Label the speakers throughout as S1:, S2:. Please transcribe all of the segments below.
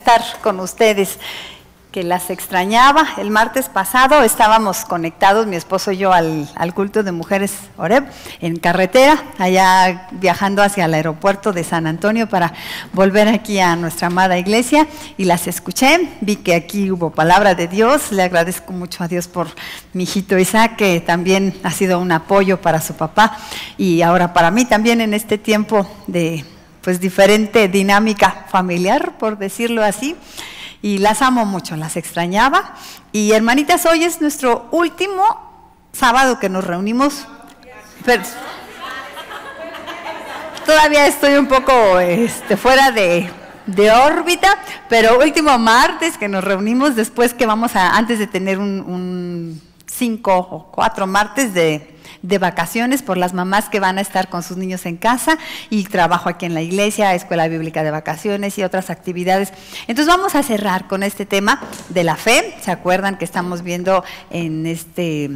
S1: estar con ustedes, que las extrañaba. El martes pasado estábamos conectados, mi esposo y yo, al culto de Mujeres Oreb, en carretera, allá viajando hacia el aeropuerto de San Antonio para volver aquí a nuestra amada iglesia, y las escuché, vi que aquí hubo palabra de Dios. Le agradezco mucho a Dios por mi hijito Isaac, que también ha sido un apoyo para su papá, y ahora para mí también en este tiempo de diferente dinámica familiar, por decirlo así. Y las amo mucho, las extrañaba. Y hermanitas, hoy es nuestro último sábado que nos reunimos. Pero todavía estoy un poco fuera de órbita, pero último martes que nos reunimos después que vamos antes de tener un 5 o 4 martes de vacaciones por las mamás que van a estar con sus niños en casa, y trabajo aquí en la iglesia, escuela bíblica de vacaciones y otras actividades. Entonces vamos a cerrar con este tema de la fe. ¿Se acuerdan que estamos viendo en este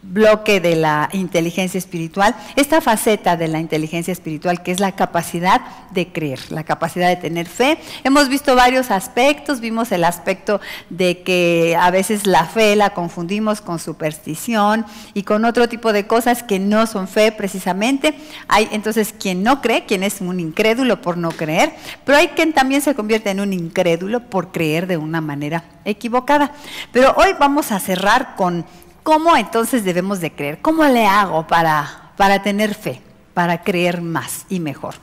S1: bloque de la inteligencia espiritual, esta faceta de la inteligencia espiritual, que es la capacidad de creer, la capacidad de tener fe? Hemos visto varios aspectos. Vimos el aspecto de que a veces la fe la confundimos con superstición y con otro tipo de cosas que no son fe precisamente. Hay entonces quien no cree, quien es un incrédulo por no creer, pero hay quien también se convierte en un incrédulo por creer de una manera equivocada. Pero hoy vamos a cerrar con ¿cómo entonces debemos de creer? ¿Cómo le hago para tener fe, para creer más y mejor?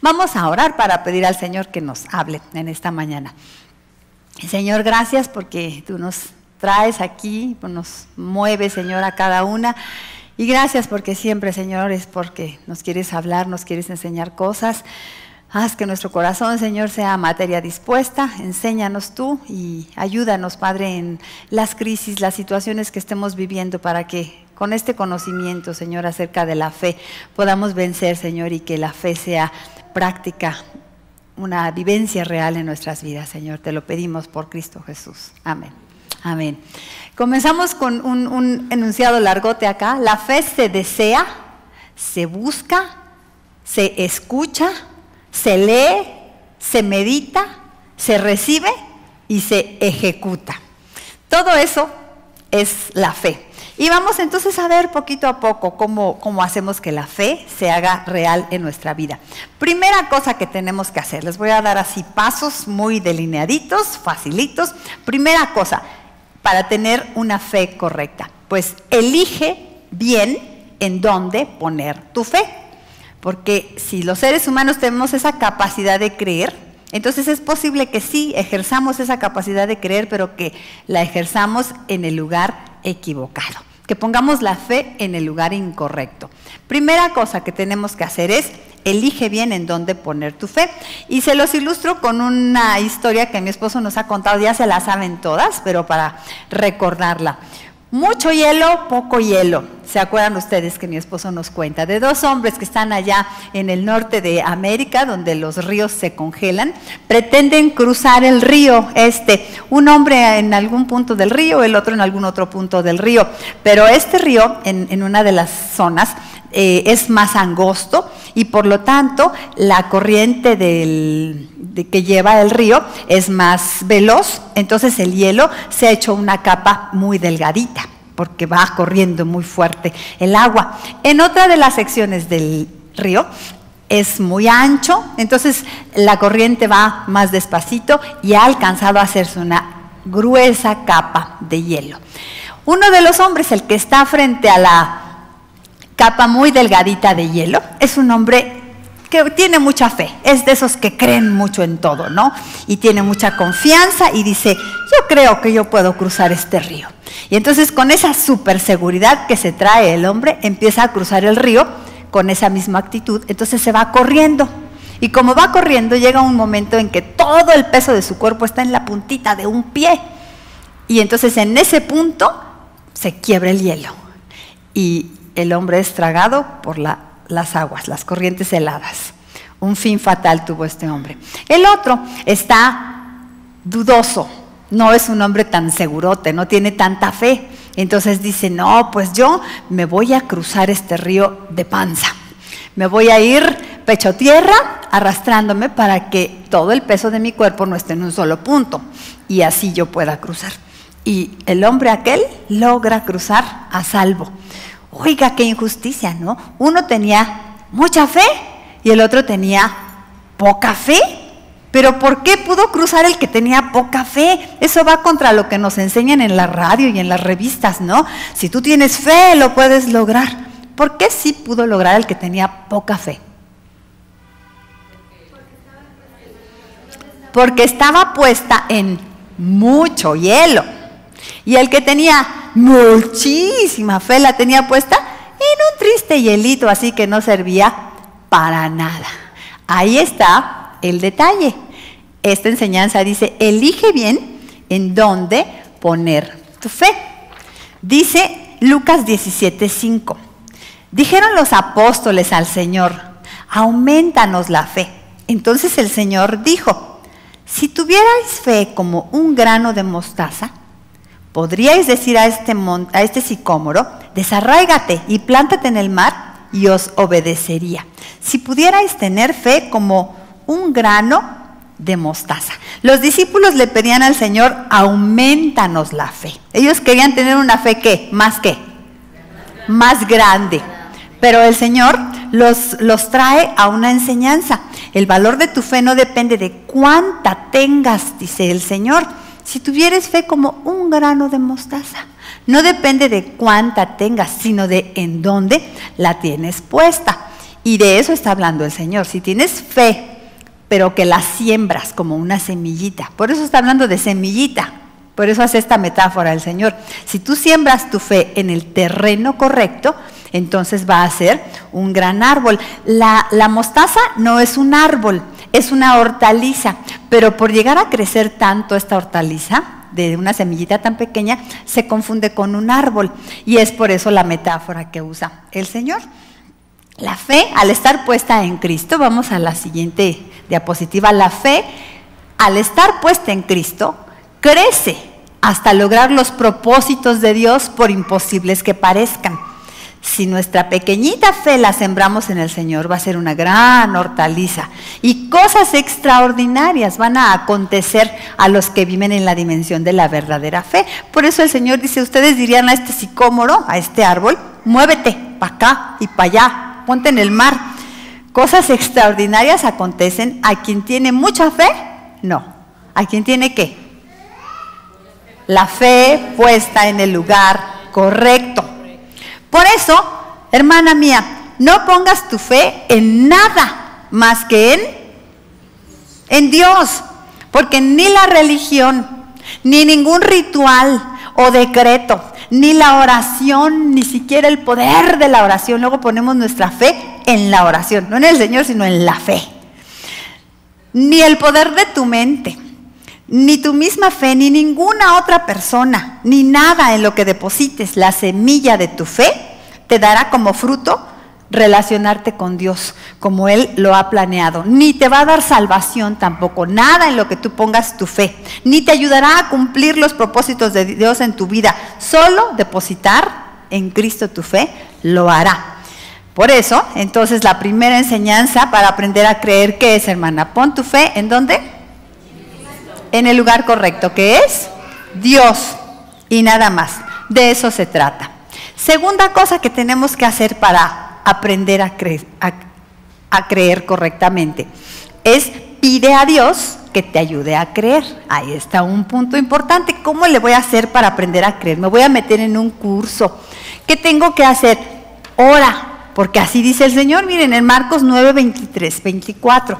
S1: Vamos a orar para pedir al Señor que nos hable en esta mañana. Señor, gracias porque tú nos traes aquí, nos mueves, Señor, a cada una. Y gracias porque siempre, Señor, es porque nos quieres hablar, nos quieres enseñar cosas. Haz que nuestro corazón, Señor, sea materia dispuesta. Enséñanos tú y ayúdanos, Padre, en las crisis, las situaciones que estemos viviendo, para que con este conocimiento, Señor, acerca de la fe, podamos vencer, Señor, y que la fe sea práctica, una vivencia real en nuestras vidas, Señor. Te lo pedimos por Cristo Jesús. Amén. Amén. Comenzamos con un enunciado largote acá. La fe se desea, se busca, se escucha, se lee, se medita, se recibe y se ejecuta. Todo eso es la fe. Y vamos entonces a ver poquito a poco cómo hacemos que la fe se haga real en nuestra vida. Primera cosa que tenemos que hacer, les voy a dar así pasos muy delineaditos, facilitos. Primera cosa, para tener una fe correcta, pues elige bien en dónde poner tu fe. Porque si los seres humanos tenemos esa capacidad de creer, entonces es posible que sí ejerzamos esa capacidad de creer, pero que la ejerzamos en el lugar equivocado, que pongamos la fe en el lugar incorrecto. Primera cosa que tenemos que hacer es elige bien en dónde poner tu fe. Y se los ilustro con una historia que mi esposo nos ha contado, ya se la saben todas, pero para recordarla. Mucho hielo, poco hielo. ¿Se acuerdan ustedes que mi esposo nos cuenta de 2 hombres que están allá en el norte de América, donde los ríos se congelan? Pretenden cruzar el río un hombre en algún punto del río, el otro en algún otro punto del río. Pero este río, en una de las zonas, es más angosto, y por lo tanto la corriente que lleva el río es más veloz. Entonces el hielo se ha hecho una capa muy delgadita porque va corriendo muy fuerte el agua. En otra de las secciones del río es muy ancho, entonces la corriente va más despacito y ha alcanzado a hacerse una gruesa capa de hielo. Uno de los hombres, el que está frente a la capa muy delgadita de hielo, es un hombre que tiene mucha fe, es de esos que creen mucho en todo, ¿no? Y tiene mucha confianza y dice, yo creo que yo puedo cruzar este río. Y entonces con esa super seguridad que se trae el hombre, empieza a cruzar el río con esa misma actitud. Entonces se va corriendo, y como va corriendo llega un momento en que todo el peso de su cuerpo está en la puntita de un pie, y entonces en ese punto se quiebra el hielo y el hombre es tragado por las aguas, las corrientes heladas. Un fin fatal tuvo este hombre. El otro está dudoso, no es un hombre tan segurote, no tiene tanta fe. Entonces dice, no, pues yo me voy a cruzar este río de panza. Me voy a ir pecho tierra, arrastrándome para que todo el peso de mi cuerpo no esté en un solo punto y así yo pueda cruzar. Y el hombre aquel logra cruzar a salvo. Oiga, qué injusticia, ¿no? Uno tenía mucha fe y el otro tenía poca fe. Pero ¿por qué pudo cruzar el que tenía poca fe? Eso va contra lo que nos enseñan en la radio y en las revistas, ¿no? Si tú tienes fe, lo puedes lograr. ¿Por qué sí pudo lograr el que tenía poca fe? Porque estaba puesta en mucho hielo. Y el que tenía muchísima fe la tenía puesta en un triste hielito, así que no servía para nada. Ahí está el detalle. Esta enseñanza dice, elige bien en dónde poner tu fe. Dice Lucas 17:5. Dijeron los apóstoles al Señor, aumentanos la fe. Entonces el Señor dijo, si tuvierais fe como un grano de mostaza, podríais decir a este sicómoro, desarráigate y plántate en el mar, y os obedecería. Si pudierais tener fe como un grano de mostaza. Los discípulos le pedían al Señor, aumentanos la fe. Ellos querían tener una fe, ¿qué? ¿Más qué? Más grande. Pero el Señor los trae a una enseñanza. El valor de tu fe no depende de cuánta tengas, dice el Señor. Si tuvieres fe como un grano de mostaza, no depende de cuánta tengas, sino de en dónde la tienes puesta. Y de eso está hablando el Señor. Si tienes fe, pero que la siembras como una semillita, por eso está hablando de semillita, por eso hace esta metáfora el Señor. Si tú siembras tu fe en el terreno correcto, entonces va a ser un gran árbol. La mostaza no es un árbol, es una hortaliza, pero por llegar a crecer tanto esta hortaliza, de una semillita tan pequeña, se confunde con un árbol, y es por eso la metáfora que usa el Señor. La fe, al estar puesta en Cristo, vamos a la siguiente diapositiva, la fe, al estar puesta en Cristo, crece hasta lograr los propósitos de Dios por imposibles que parezcan. Si nuestra pequeñita fe la sembramos en el Señor, va a ser una gran hortaliza y cosas extraordinarias van a acontecer a los que viven en la dimensión de la verdadera fe. Por eso el Señor dice, ustedes dirían a este sicómoro, a este árbol, muévete para acá y para allá, ponte en el mar. Cosas extraordinarias acontecen a quien tiene mucha fe, no. ¿A quien tiene qué? La fe puesta en el lugar correcto. Por eso, hermana mía, no pongas tu fe en nada más que en Dios, porque ni la religión, ni ningún ritual o decreto, ni la oración, ni siquiera el poder de la oración, luego ponemos nuestra fe en la oración, no en el Señor, sino en la fe. Ni el poder de tu mente, ni tu misma fe, ni ninguna otra persona, ni nada en lo que deposites la semilla de tu fe, te dará como fruto relacionarte con Dios, como Él lo ha planeado. Ni te va a dar salvación tampoco, nada en lo que tú pongas tu fe, ni te ayudará a cumplir los propósitos de Dios en tu vida. Solo depositar en Cristo tu fe lo hará. Por eso, entonces, la primera enseñanza para aprender a creer, ¿qué es, hermana? Pon tu fe, ¿en dónde? En el lugar correcto, que es Dios, y nada más. De eso se trata. Segunda cosa que tenemos que hacer para aprender a creer correctamente es pide a Dios que te ayude a creer. Ahí está un punto importante. ¿Cómo le voy a hacer para aprender a creer? Me voy a meter en un curso. ¿Qué tengo que hacer? Ora, porque así dice el Señor. Miren, en Marcos 9, 23, 24.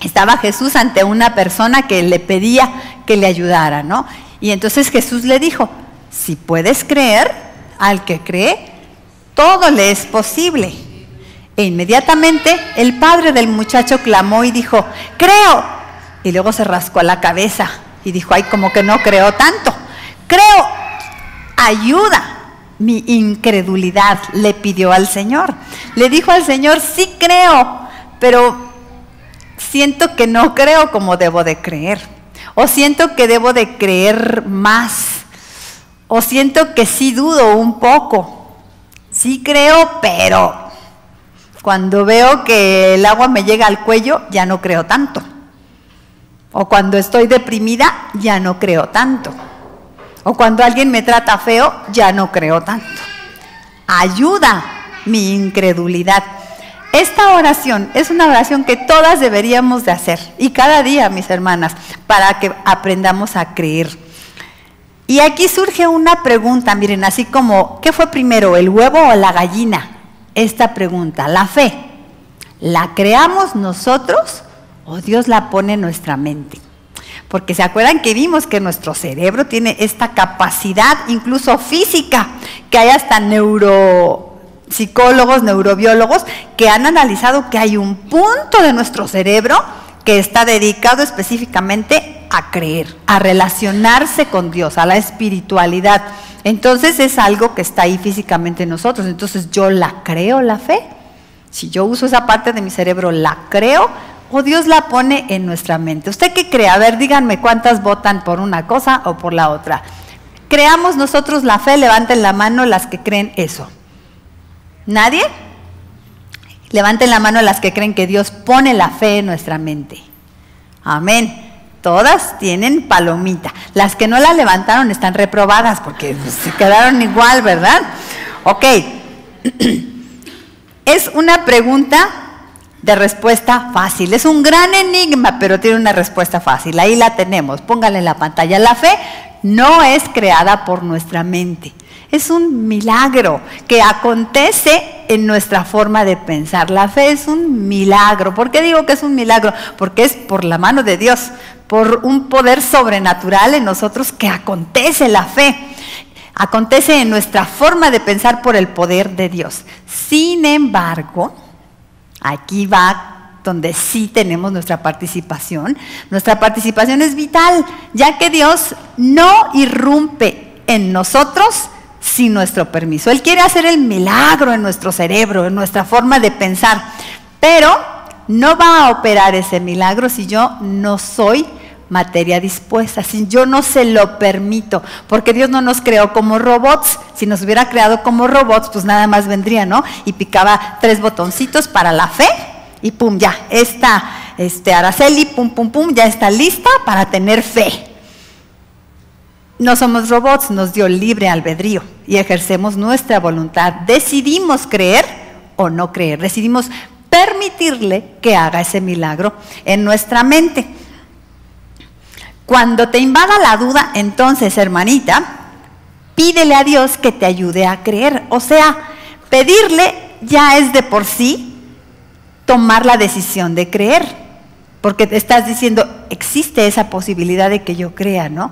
S1: Estaba Jesús ante una persona que le pedía que le ayudara, ¿no? Y entonces Jesús le dijo, si puedes creer, al que cree, todo le es posible. E inmediatamente el padre del muchacho clamó y dijo, creo. Y luego se rascó la cabeza y dijo, ay, como que no creo tanto. Creo, ayuda. Mi incredulidad, le pidió al Señor. Le dijo al Señor, sí creo, pero siento que no creo como debo de creer. O siento que debo de creer más. O siento que sí dudo un poco. Sí creo, pero Cuando veo que el agua me llega al cuello, ya no creo tanto. O cuando estoy deprimida, ya no creo tanto. O cuando alguien me trata feo, ya no creo tanto. Ayuda mi incredulidad. Esta oración es una oración que todas deberíamos de hacer, y cada día, mis hermanas, para que aprendamos a creer. Y aquí surge una pregunta, miren, así como, ¿qué fue primero, el huevo o la gallina? Esta pregunta, la fe, ¿la creamos nosotros o Dios la pone en nuestra mente? Porque se acuerdan que vimos que nuestro cerebro tiene esta capacidad, incluso física, que hay hasta neuropsicólogos, neurobiólogos, que han analizado que hay un punto de nuestro cerebro que está dedicado específicamente a creer, a relacionarse con Dios, a la espiritualidad. Entonces es algo que está ahí físicamente en nosotros. Entonces yo la creo, la fe. Si yo uso esa parte de mi cerebro, la creo, o Dios la pone en nuestra mente. ¿Usted qué cree? A ver, díganme cuántas votan por una cosa o por la otra. ¿Creamos nosotros la fe? Levanten la mano las que creen eso. ¿Nadie? Levanten la mano las que creen que Dios pone la fe en nuestra mente. Amén. Todas tienen palomita. Las que no la levantaron están reprobadas porque se quedaron igual, ¿verdad? Ok. Es una pregunta de respuesta fácil. Es un gran enigma, pero tiene una respuesta fácil. Ahí la tenemos. Pónganla en la pantalla. La fe no es creada por nuestra mente. Es un milagro que acontece en nuestra forma de pensar. La fe es un milagro. ¿Por qué digo que es un milagro? Porque es por la mano de Dios, por un poder sobrenatural en nosotros que acontece la fe. Acontece en nuestra forma de pensar por el poder de Dios. Sin embargo, aquí va donde sí tenemos nuestra participación. Nuestra participación es vital, ya que Dios no irrumpe en nosotros sin nuestro permiso. Él quiere hacer el milagro en nuestro cerebro, en nuestra forma de pensar, pero no va a operar ese milagro si yo no soy materia dispuesta, si yo no se lo permito, porque Dios no nos creó como robots. Si nos hubiera creado como robots, pues nada más vendría, ¿no? Y picaba 3 botoncitos para la fe y pum, ya, Araceli, pum, pum, pum, ya está lista para tener fe. No somos robots, nos dio libre albedrío y ejercemos nuestra voluntad. Decidimos creer o no creer, decidimos permitirle que haga ese milagro en nuestra mente. Cuando te invada la duda, entonces, hermanita, pídele a Dios que te ayude a creer. O sea, pedirle ya es de por sí tomar la decisión de creer, porque te estás diciendo, existe esa posibilidad de que yo crea, ¿no?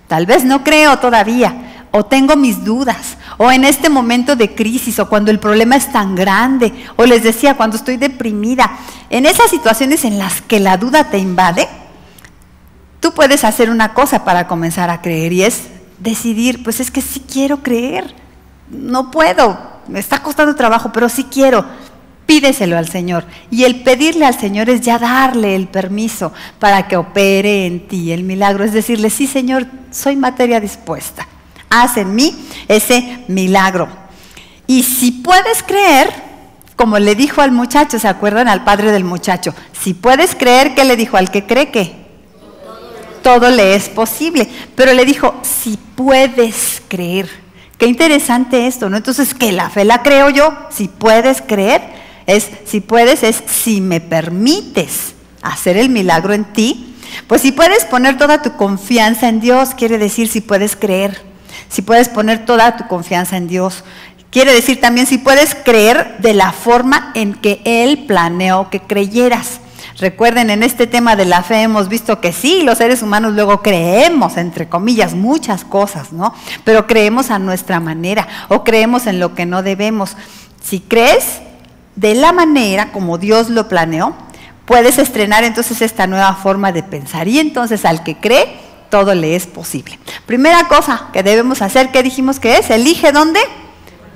S1: Tal vez no creo todavía, o tengo mis dudas, o en este momento de crisis, o cuando el problema es tan grande, o les decía, cuando estoy deprimida. En esas situaciones en las que la duda te invade, tú puedes hacer una cosa para comenzar a creer, y es decidir, pues es que sí quiero creer, no puedo, me está costando trabajo, pero sí quiero. Pídeselo al Señor, y el pedirle al Señor es ya darle el permiso para que opere en ti el milagro, es decirle, sí Señor, soy materia dispuesta, haz en mí ese milagro. Y si puedes creer, como le dijo al muchacho, ¿se acuerdan? Al padre del muchacho, si puedes creer, ¿qué le dijo? Al que cree, ¿qué? Todo le es posible, pero le dijo, si puedes creer. Qué interesante esto, ¿no? Entonces, ¿qué? La fe la creo yo, si puedes creer. Si puedes, es si me permites hacer el milagro en ti. Pues si puedes poner toda tu confianza en Dios, quiere decir si puedes creer. Si puedes poner toda tu confianza en Dios, quiere decir también si puedes creer de la forma en que Él planeó que creyeras. Recuerden, en este tema de la fe hemos visto que sí, los seres humanos luego creemos, entre comillas, muchas cosas, ¿no? Pero creemos a nuestra manera, o creemos en lo que no debemos. Si crees de la manera como Dios lo planeó, puedes estrenar entonces esta nueva forma de pensar, y entonces al que cree, todo le es posible. Primera cosa que debemos hacer, ¿qué dijimos que es? Elige dónde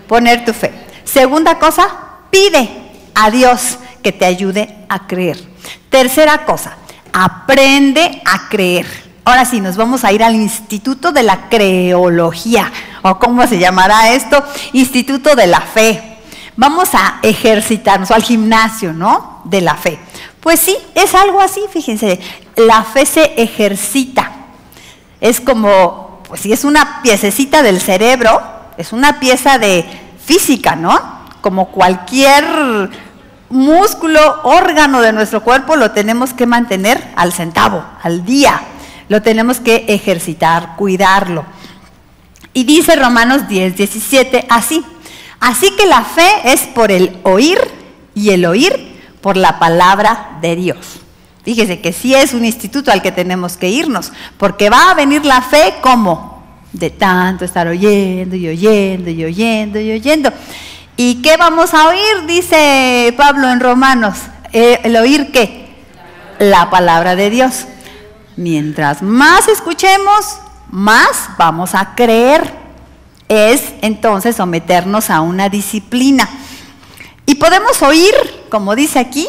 S1: poner tu fe. Segunda cosa, pide a Dios que te ayude a creer. Tercera cosa, aprende a creer. Ahora sí, nos vamos a ir al Instituto de la Creología, o ¿cómo se llamará esto? Instituto de la Fe. vamos a ejercitarnos, al gimnasio, ¿no? De la fe. Pues sí, es algo así, fíjense, la fe se ejercita. Es como, pues sí, es una piececita del cerebro, es una pieza de física, ¿no? Como cualquier músculo, órgano de nuestro cuerpo, lo tenemos que mantener al centavo, al día. Lo tenemos que ejercitar, cuidarlo. Y dice Romanos 10:17 así: así que la fe es por el oír y el oír por la palabra de Dios. Fíjese que sí es un instituto al que tenemos que irnos, porque va a venir la fe como de tanto estar oyendo y oyendo y oyendo y oyendo. ¿Y qué vamos a oír? Dice Pablo en Romanos. ¿El oír qué? La palabra de Dios. Mientras más escuchemos, más vamos a creer. Es entonces someternos a una disciplina. Y podemos oír, como dice aquí,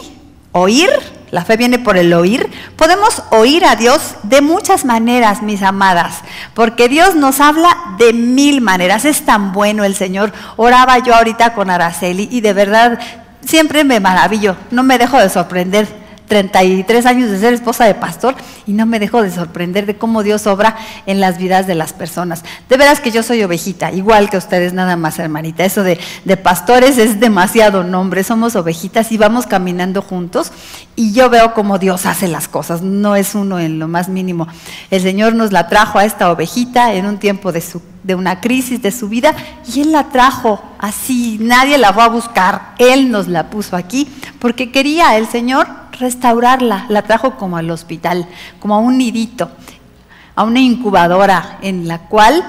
S1: oír, la fe viene por el oír. Podemos oír a Dios de muchas maneras, mis amadas, porque Dios nos habla de 1000 maneras. Es tan bueno el Señor. Oraba yo ahorita con Araceli y de verdad siempre me maravillo, no me dejo de sorprender. 33 años de ser esposa de pastor y no me dejo de sorprender de cómo Dios obra en las vidas de las personas. De veras que yo soy ovejita, igual que ustedes, nada más, hermanita. Eso de pastores es demasiado nombre, somos ovejitas y vamos caminando juntos y yo veo cómo Dios hace las cosas, no es uno en lo más mínimo. El Señor nos la trajo a esta ovejita en un tiempo de una crisis de su vida y Él la trajo así, nadie la fue a buscar, Él nos la puso aquí porque quería el Señor restaurarla, la trajo como al hospital, como a un nidito, a una incubadora en la cual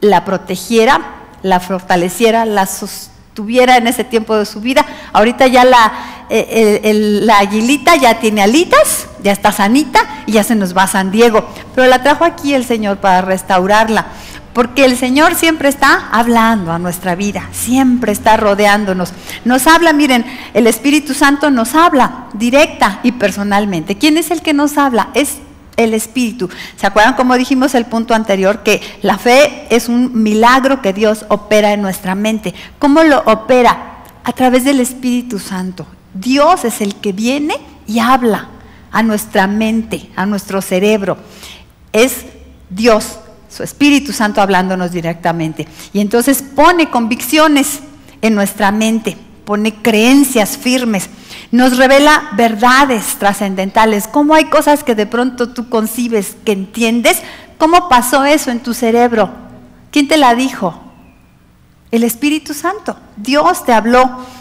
S1: la protegiera, la fortaleciera, la sostuviera en ese tiempo de su vida. Ahorita ya la aguilita ya tiene alitas, ya está sanita y ya se nos va a San Diego, pero la trajo aquí el Señor para restaurarla. Porque el Señor siempre está hablando a nuestra vida, siempre está rodeándonos. Nos habla, miren, el Espíritu Santo nos habla directa y personalmente. ¿Quién es el que nos habla? Es el Espíritu. ¿Se acuerdan cómo dijimos el punto anterior? Que la fe es un milagro que Dios opera en nuestra mente. ¿Cómo lo opera? A través del Espíritu Santo. Dios es el que viene y habla a nuestra mente, a nuestro cerebro. Es Dios, su Espíritu Santo hablándonos directamente. Y entonces pone convicciones en nuestra mente, pone creencias firmes, nos revela verdades trascendentales. ¿Cómo hay cosas que de pronto tú concibes, que entiendes? ¿Cómo pasó eso en tu cerebro? ¿Quién te la dijo? El Espíritu Santo. Dios te habló.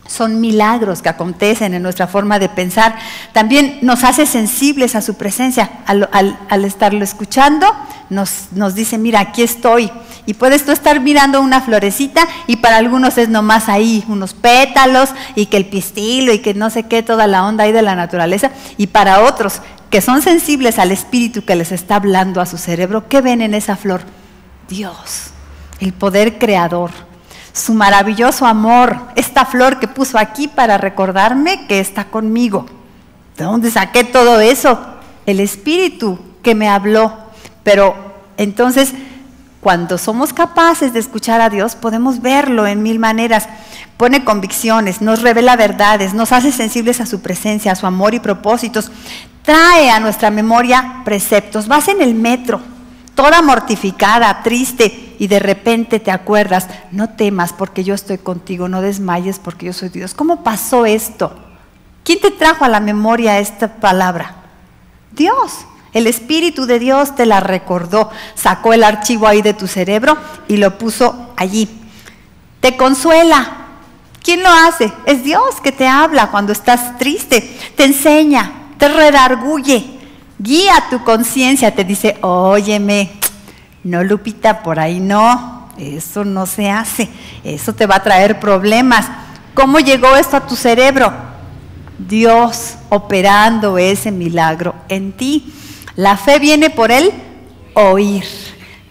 S1: Son milagros que acontecen en nuestra forma de pensar. También nos hace sensibles a su presencia. Al estarlo escuchando, nos dice, mira, aquí estoy. Y puedes tú estar mirando una florecita y para algunos es nomás ahí, unos pétalos y que el pistilo y que no sé qué, toda la onda ahí de la naturaleza. Y para otros que son sensibles al espíritu que les está hablando a su cerebro, ¿qué ven en esa flor? Dios, el poder creador. Su maravilloso amor, esta flor que puso aquí para recordarme que está conmigo. ¿De dónde saqué todo eso? El Espíritu que me habló. Pero entonces, cuando somos capaces de escuchar a Dios, podemos verlo en 1000 maneras. Pone convicciones, nos revela verdades, nos hace sensibles a su presencia, a su amor y propósitos. Trae a nuestra memoria preceptos. Vas en el metro, toda mortificada, triste, y de repente te acuerdas, no temas porque yo estoy contigo, no desmayes porque yo soy Dios. ¿Cómo pasó esto? ¿Quién te trajo a la memoria esta palabra? Dios. El Espíritu de Dios te la recordó, sacó el archivo ahí de tu cerebro y lo puso allí. Te consuela. ¿Quién lo hace? Es Dios que te habla cuando estás triste, te enseña, te redarguye. Guía tu conciencia, te dice, óyeme, no, Lupita, por ahí no, eso no se hace, eso te va a traer problemas. ¿Cómo llegó esto a tu cerebro? Dios operando ese milagro en ti. La fe viene por el oír.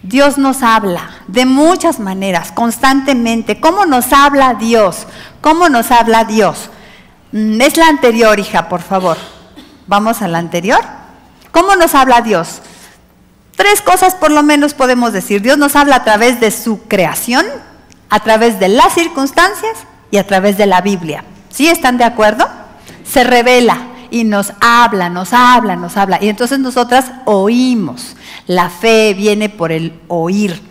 S1: Dios nos habla de muchas maneras, constantemente. ¿Cómo nos habla Dios? ¿Cómo nos habla Dios? Es la anterior, hija, por favor. Vamos a la anterior. ¿Cómo nos habla Dios? 3 cosas por lo menos podemos decir. Dios nos habla a través de su creación, a través de las circunstancias y a través de la Biblia. ¿Sí están de acuerdo? Se revela y nos habla. Y entonces nosotras oímos. La fe viene por el oír.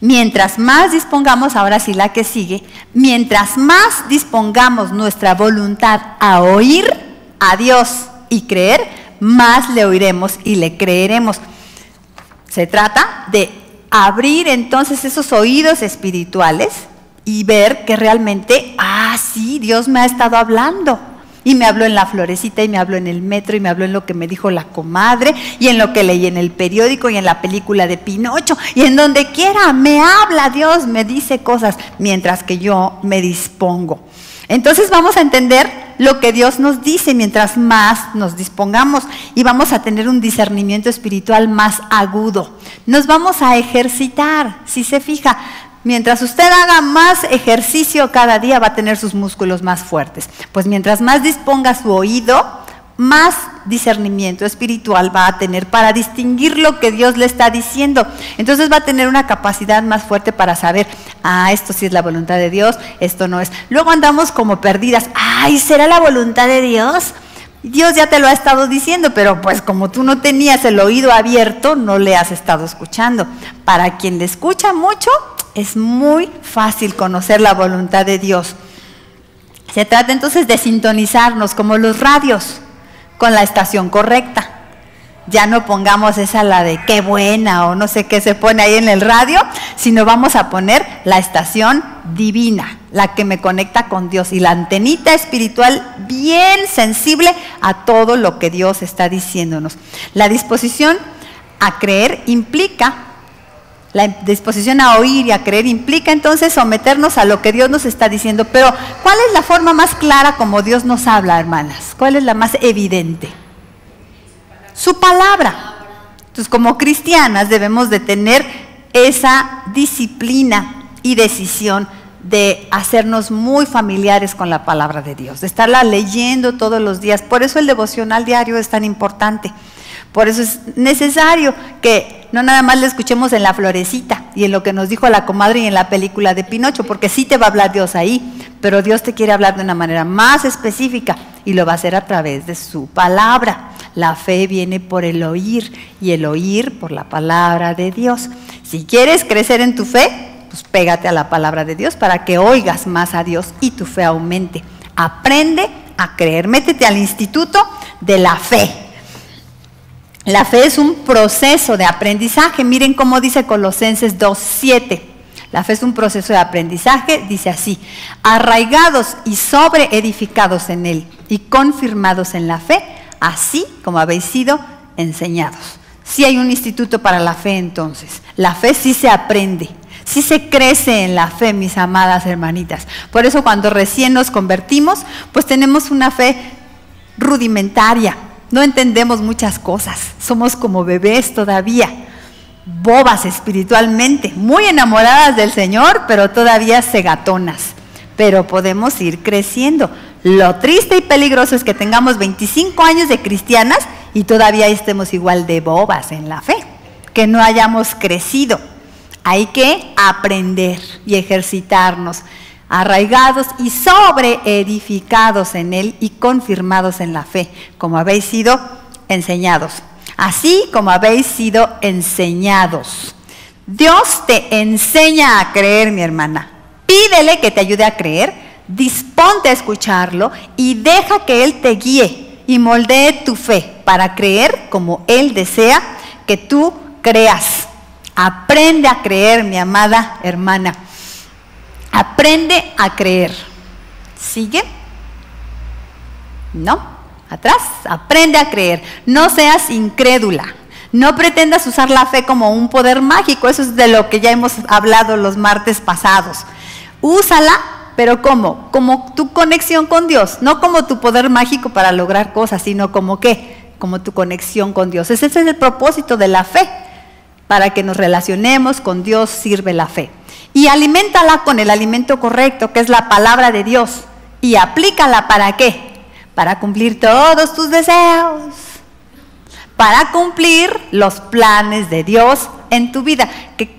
S1: Mientras más dispongamos, ahora sí la que sigue, mientras más dispongamos nuestra voluntad a oír a Dios y creer, más le oiremos y le creeremos. Se trata de abrir entonces esos oídos espirituales y ver que realmente, sí, Dios me ha estado hablando. Y me habló en la florecita, y me habló en el metro, y me habló en lo que me dijo la comadre, y en lo que leí en el periódico, y en la película de Pinocho, y en donde quiera me habla Dios, me dice cosas, mientras que yo me dispongo. Entonces vamos a entender lo que Dios nos dice mientras más nos dispongamos, y vamos a tener un discernimiento espiritual más agudo. Nos vamos a ejercitar, si se fija. Mientras usted haga más ejercicio cada día, va a tener sus músculos más fuertes. Pues mientras más disponga su oído, más discernimiento espiritual va a tener para distinguir lo que Dios le está diciendo. Entonces va a tener una capacidad más fuerte para saber, esto sí es la voluntad de Dios, esto no es. Luego andamos como perdidas, ¿será la voluntad de Dios? Dios ya te lo ha estado diciendo, pero pues como tú no tenías el oído abierto, no le has estado escuchando. Para quien le escucha mucho, es muy fácil conocer la voluntad de Dios. Se trata entonces de sintonizarnos como los radios, con la estación correcta. Ya no pongamos esa la de qué buena o no sé qué se pone ahí en el radio, sino vamos a poner la estación divina, la que me conecta con Dios, y la antenita espiritual bien sensible a todo lo que Dios está diciéndonos. La disposición a creer implica, la disposición a oír y a creer implica entonces someternos a lo que Dios nos está diciendo. Pero ¿cuál es la forma más clara como Dios nos habla, hermanas? ¿Cuál es la más evidente? Su palabra. Entonces, como cristianas debemos de tener esa disciplina y decisión de hacernos muy familiares con la palabra de Dios, de estarla leyendo todos los días. Por eso el devocional diario es tan importante. Por eso es necesario que no nada más le escuchemos en la florecita y en lo que nos dijo la comadre y en la película de Pinocho, porque sí te va a hablar Dios ahí, pero Dios te quiere hablar de una manera más específica y lo va a hacer a través de su palabra. La fe viene por el oír y el oír por la palabra de Dios. Si quieres crecer en tu fe, pues pégate a la palabra de Dios para que oigas más a Dios y tu fe aumente. Aprende a creer, métete al instituto de la fe. La fe es un proceso de aprendizaje. Miren cómo dice Colosenses 2:7. La fe es un proceso de aprendizaje, dice así: arraigados y sobreedificados en él y confirmados en la fe, así como habéis sido enseñados. Sí hay un instituto para la fe entonces. La fe sí se aprende, sí se crece en la fe, mis amadas hermanitas. Por eso cuando recién nos convertimos, pues tenemos una fe rudimentaria. No entendemos muchas cosas, somos como bebés todavía, bobas espiritualmente, muy enamoradas del Señor, pero todavía cegatonas. Pero podemos ir creciendo. Lo triste y peligroso es que tengamos 25 años de cristianas y todavía estemos igual de bobas en la fe, que no hayamos crecido. Hay que aprender y ejercitarnos, arraigados y sobreedificados en él y confirmados en la fe, como habéis sido enseñados. Así como habéis sido enseñados. Dios te enseña a creer, mi hermana. Pídele que te ayude a creer, disponte a escucharlo y deja que Él te guíe y moldee tu fe para creer como Él desea que tú creas. Aprende a creer, mi amada hermana. Aprende a creer. ¿Sigue? ¿No? Atrás. Aprende a creer. No seas incrédula. No pretendas usar la fe como un poder mágico. Eso es de lo que ya hemos hablado los martes pasados. Úsala, pero ¿cómo? Como tu conexión con Dios. No como tu poder mágico para lograr cosas, sino como ¿qué? Como tu conexión con Dios. Ese es el propósito de la fe. Para que nos relacionemos con Dios sirve la fe. Y aliméntala con el alimento correcto, que es la palabra de Dios. Y aplícala ¿para qué? Para cumplir todos tus deseos. Para cumplir los planes de Dios en tu vida. Que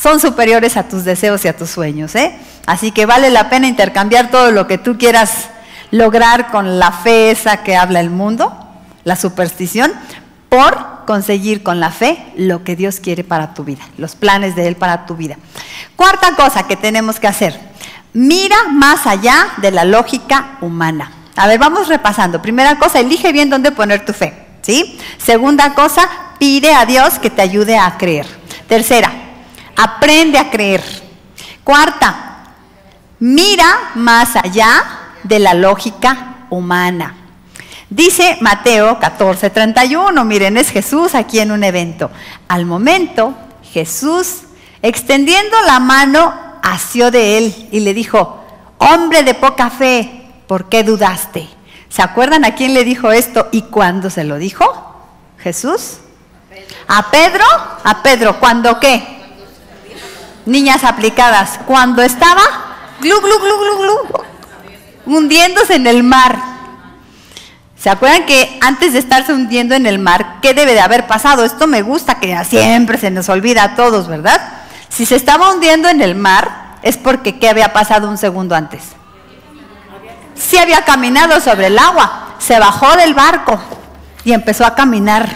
S1: son superiores a tus deseos y a tus sueños, ¿eh? Así que vale la pena intercambiar todo lo que tú quieras lograr con la fe esa que habla el mundo, la superstición, por conseguir con la fe lo que Dios quiere para tu vida, los planes de Él para tu vida. Cuarta cosa que tenemos que hacer: mira más allá de la lógica humana. A ver, vamos repasando. Primera cosa, elige bien dónde poner tu fe, ¿sí? Segunda cosa, pide a Dios que te ayude a creer. Tercera, aprende a creer. Cuarta, mira más allá de la lógica humana. Dice Mateo 14:31, miren, es Jesús aquí en un evento. Al momento, Jesús, extendiendo la mano, asió de él y le dijo: hombre de poca fe, ¿por qué dudaste? ¿Se acuerdan a quién le dijo esto y cuándo se lo dijo? ¿Jesús? ¿A Pedro? ¿A Pedro? ¿Cuándo qué? Niñas aplicadas. ¿Cuándo estaba? Glu, glu, glu, glu, glu, hundiéndose en el mar. ¿Se acuerdan que antes de estarse hundiendo en el mar, qué debe de haber pasado? Esto me gusta, que siempre se nos olvida a todos, ¿verdad? Si se estaba hundiendo en el mar, es porque ¿qué había pasado un segundo antes? Sí había caminado sobre el agua, se bajó del barco y empezó a caminar.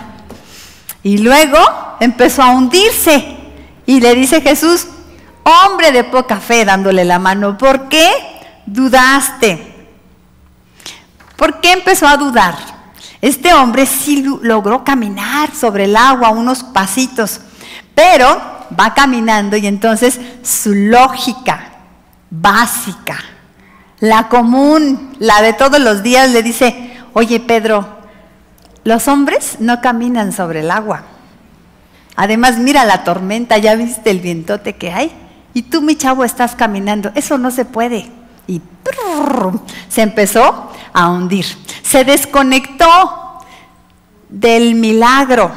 S1: Y luego empezó a hundirse. Y le dice Jesús: hombre de poca fe, dándole la mano, ¿por qué dudaste? ¿Por qué empezó a dudar? Este hombre sí logró caminar sobre el agua unos pasitos, pero va caminando y entonces su lógica básica, la común, la de todos los días, le dice: oye, Pedro, los hombres no caminan sobre el agua. Además, mira la tormenta, ¿ya viste el vientote que hay? Y tú, mi chavo, estás caminando. Eso no se puede. Y se empezó a hundir. Se desconectó del milagro,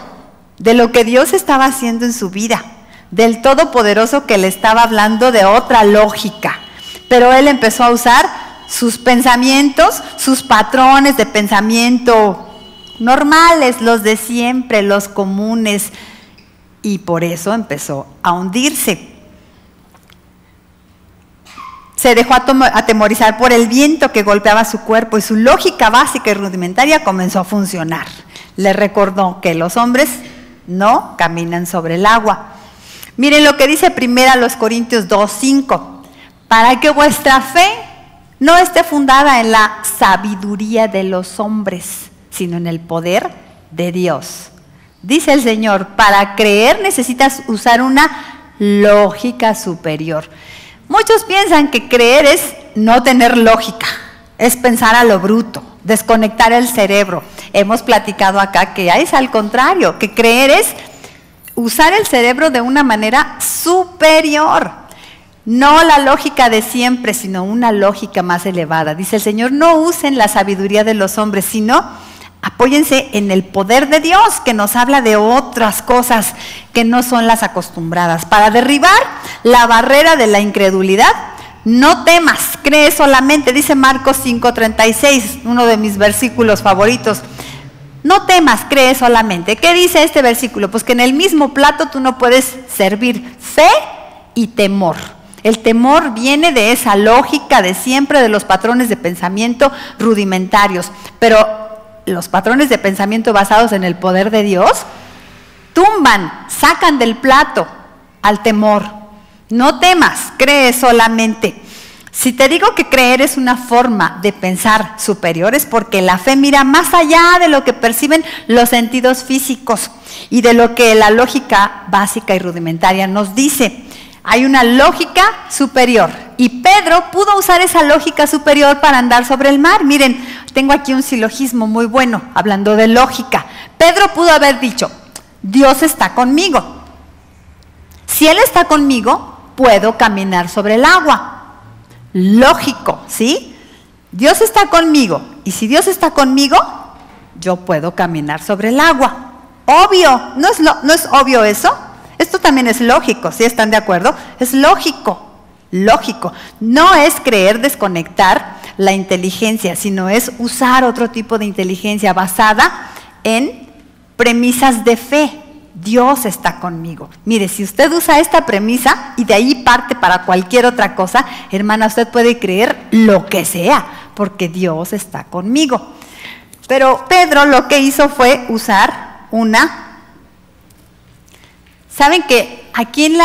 S1: de lo que Dios estaba haciendo en su vida, del Todopoderoso que le estaba hablando de otra lógica. Pero él empezó a usar sus pensamientos, sus patrones de pensamiento normales, los de siempre, los comunes, y por eso empezó a hundirse. Se dejó atemorizar por el viento que golpeaba su cuerpo y su lógica básica y rudimentaria comenzó a funcionar. Le recordó que los hombres no caminan sobre el agua. Miren lo que dice 1 Corintios 2:5. Para que vuestra fe no esté fundada en la sabiduría de los hombres, sino en el poder de Dios. Dice el Señor, para creer necesitas usar una lógica superior. Muchos piensan que creer es no tener lógica, es pensar a lo bruto, desconectar el cerebro. Hemos platicado acá que es al contrario, que creer es usar el cerebro de una manera superior. No la lógica de siempre, sino una lógica más elevada. Dice el Señor, no usen la sabiduría de los hombres, sino apóyense en el poder de Dios, que nos habla de otras cosas que no son las acostumbradas. Para derribar la barrera de la incredulidad, no temas, cree solamente, dice Marcos 5:36, uno de mis versículos favoritos. No temas, cree solamente. ¿Qué dice este versículo? Pues que en el mismo plato tú no puedes servir fe y temor. El temor viene de esa lógica de siempre, de los patrones de pensamiento rudimentarios, pero los patrones de pensamiento basados en el poder de Dios tumban, sacan del plato al temor. No temas, cree solamente. Si te digo que creer es una forma de pensar superior, es porque la fe mira más allá de lo que perciben los sentidos físicos y de lo que la lógica básica y rudimentaria nos dice. Hay una lógica superior y Pedro pudo usar esa lógica superior para andar sobre el mar. Miren, tengo aquí un silogismo muy bueno hablando de lógica. Pedro pudo haber dicho, Dios está conmigo. Si Él está conmigo, puedo caminar sobre el agua. Lógico, ¿sí? Dios está conmigo y si Dios está conmigo, yo puedo caminar sobre el agua. Obvio, ¿no es obvio eso? Esto también es lógico, ¿sí están de acuerdo? Es lógico, lógico. No es creer desconectar la inteligencia, sino es usar otro tipo de inteligencia basada en premisas de fe, Dios está conmigo. Mire, si usted usa esta premisa y de ahí parte para cualquier otra cosa, hermana, usted puede creer lo que sea, porque Dios está conmigo. Pero Pedro lo que hizo fue usar una... ¿Saben que aquí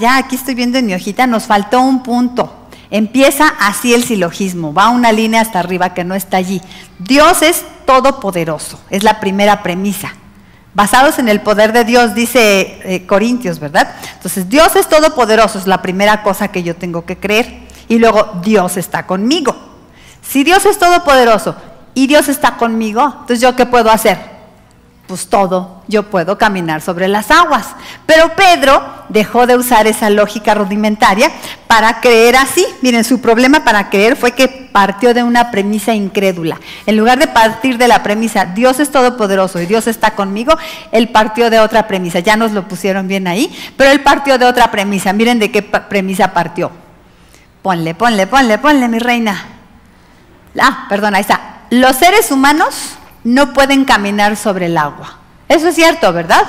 S1: aquí estoy viendo en mi hojita, nos faltó un punto? Empieza así el silogismo, va una línea hasta arriba que no está allí. Dios es todopoderoso, es la primera premisa. Basados en el poder de Dios, dice Corintios, ¿verdad? Entonces, Dios es todopoderoso, es la primera cosa que yo tengo que creer. Y luego, Dios está conmigo. Si Dios es todopoderoso y Dios está conmigo, entonces, ¿yo qué puedo hacer? Pues todo, yo puedo caminar sobre las aguas. Pero Pedro dejó de usar esa lógica rudimentaria para creer así. Miren, su problema para creer fue que partió de una premisa incrédula. En lugar de partir de la premisa, Dios es todopoderoso y Dios está conmigo, él partió de otra premisa. Ya nos lo pusieron bien ahí, pero él partió de otra premisa. Miren de qué premisa partió. Ponle, mi reina. Perdón, ahí está. Los seres humanos no pueden caminar sobre el agua. Eso es cierto, ¿verdad?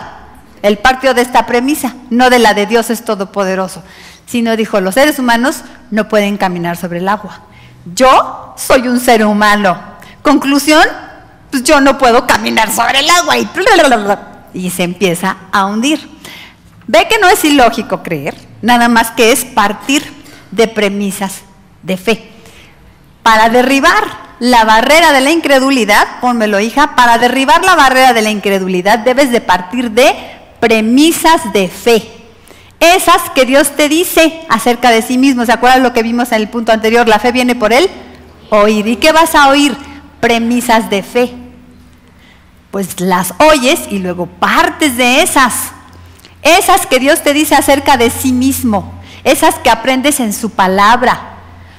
S1: Él partió de esta premisa, no de la de Dios es todopoderoso, sino dijo, los seres humanos no pueden caminar sobre el agua. Yo soy un ser humano. Conclusión, pues yo no puedo caminar sobre el agua. Y se empieza a hundir. Ve que no es ilógico creer, nada más que es partir de premisas de fe. Para derribar la barrera de la incredulidad, pónmelo, hija, para derribar la barrera de la incredulidad debes de partir de premisas de fe. Esas que Dios te dice acerca de sí mismo. ¿Se acuerdan lo que vimos en el punto anterior? La fe viene por el oír. ¿Y qué vas a oír? Premisas de fe. Pues las oyes y luego partes de esas. Esas que Dios te dice acerca de sí mismo. Esas que aprendes en su palabra.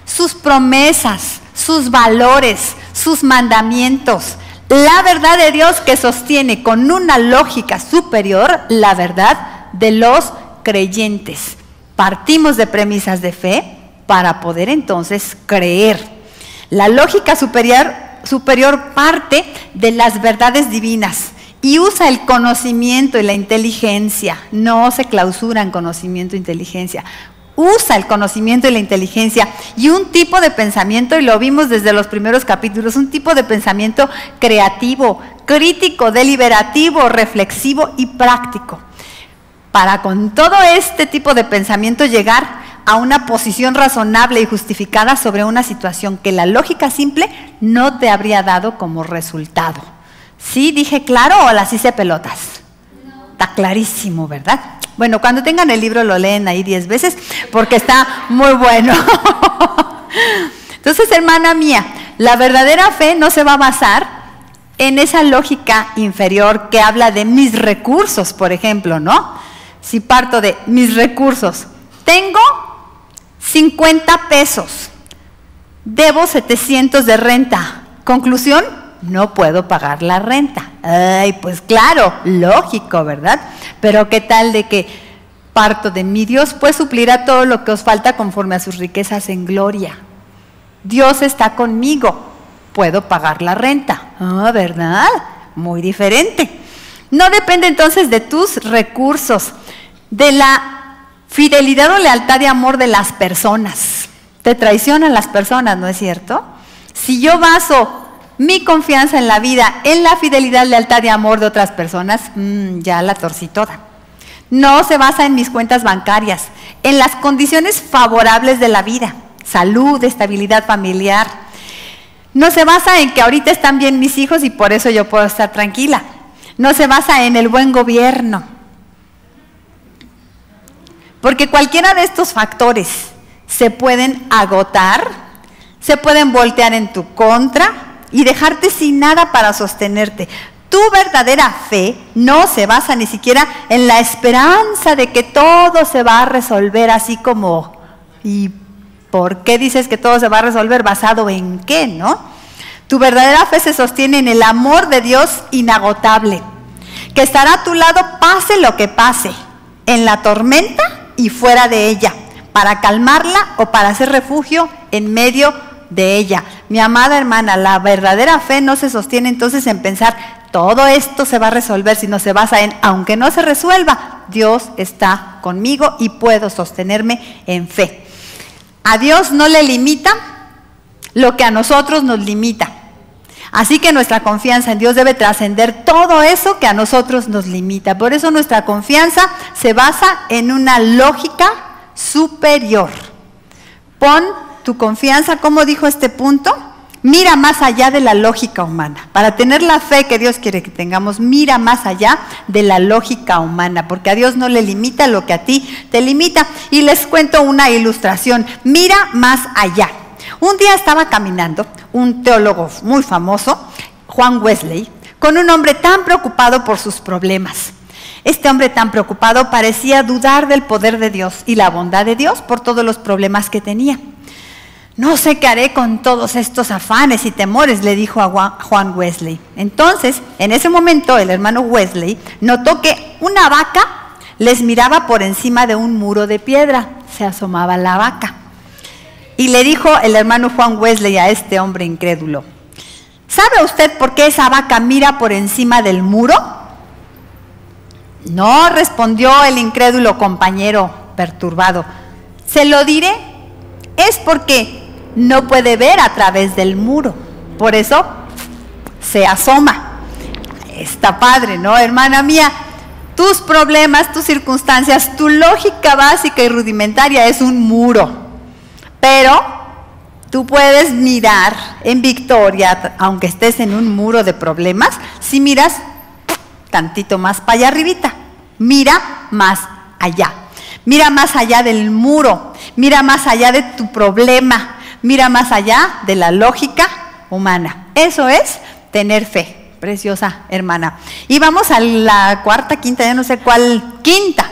S1: Sus promesas, sus valores, sus mandamientos, la verdad de Dios que sostiene con una lógica superior la verdad de los creyentes. Partimos de premisas de fe para poder entonces creer. La lógica superior parte de las verdades divinas y usa el conocimiento y la inteligencia. No se clausura en conocimiento e inteligencia. Usa el conocimiento y la inteligencia y un tipo de pensamiento, y lo vimos desde los primeros capítulos, un tipo de pensamiento creativo, crítico, deliberativo, reflexivo y práctico. Para con todo este tipo de pensamiento llegar a una posición razonable y justificada sobre una situación que la lógica simple no te habría dado como resultado. ¿Sí dije claro o las hice pelotas? Está clarísimo, ¿verdad? Bueno, cuando tengan el libro lo leen ahí 10 veces porque está muy bueno. Entonces, hermana mía, la verdadera fe no se va a basar en esa lógica inferior que habla de mis recursos, por ejemplo, ¿no? Si parto de mis recursos, tengo 50 pesos, debo 700 de renta. Conclusión, no puedo pagar la renta. Ay, pues claro, lógico, ¿verdad? Pero ¿qué tal de que parto de mi Dios pues suplirá todo lo que os falta conforme a sus riquezas en gloria? Dios está conmigo, puedo pagar la renta. Ah, ¿verdad? Muy diferente. No depende entonces de tus recursos, de la fidelidad o lealtad y amor de las personas. Te traicionan las personas, ¿no es cierto? Si yo baso mi confianza en la vida, en la fidelidad, lealtad y amor de otras personas, ya la torcí toda. No se basa en mis cuentas bancarias, en las condiciones favorables de la vida, salud, estabilidad familiar. No se basa en que ahorita están bien mis hijos y por eso yo puedo estar tranquila. No se basa en el buen gobierno. Porque cualquiera de estos factores se pueden agotar, se pueden voltear en tu contra y dejarte sin nada para sostenerte. Tu verdadera fe no se basa ni siquiera en la esperanza de que todo se va a resolver así como, ¿y por qué dices que todo se va a resolver? ¿Basado en qué, no? Tu verdadera fe se sostiene en el amor de Dios inagotable, que estará a tu lado pase lo que pase, en la tormenta y fuera de ella, para calmarla o para hacer refugio en medio de ella, Mi amada hermana, la verdadera fe no se sostiene entonces en pensar, todo esto se va a resolver, sino se basa en, aunque no se resuelva, Dios está conmigo y puedo sostenerme en fe. A Dios no le limita lo que a nosotros nos limita. Así que nuestra confianza en Dios debe trascender todo eso que a nosotros nos limita. Por eso nuestra confianza se basa en una lógica superior. Pon tu confianza, como dijo este punto, mira más allá de la lógica humana. Para tener la fe que Dios quiere que tengamos, mira más allá de la lógica humana, porque a Dios no le limita lo que a ti te limita. Y les cuento una ilustración, mira más allá. Un día estaba caminando un teólogo muy famoso, Juan Wesley, con un hombre tan preocupado por sus problemas. Este hombre tan preocupado parecía dudar del poder de Dios y la bondad de Dios por todos los problemas que tenía. No sé qué haré con todos estos afanes y temores, le dijo a Juan Wesley. Entonces, en ese momento, el hermano Wesley notó que una vaca les miraba por encima de un muro de piedra. Se asomaba la vaca. Y le dijo el hermano Juan Wesley a este hombre incrédulo, ¿sabe usted por qué esa vaca mira por encima del muro? No, respondió el incrédulo compañero perturbado. Se lo diré, es porque no puede ver a través del muro. Por eso se asoma. Está padre, ¿no, hermana mía? Tus problemas, tus circunstancias, tu lógica básica y rudimentaria es un muro. Pero tú puedes mirar en victoria, aunque estés en un muro de problemas, si miras tantito más para allá arribita. Mira más allá. Mira más allá del muro. Mira más allá de tu problema. Mira más allá de la lógica humana. Eso es tener fe, preciosa hermana. Y vamos a la cuarta, quinta, ya no sé cuál. Quinta.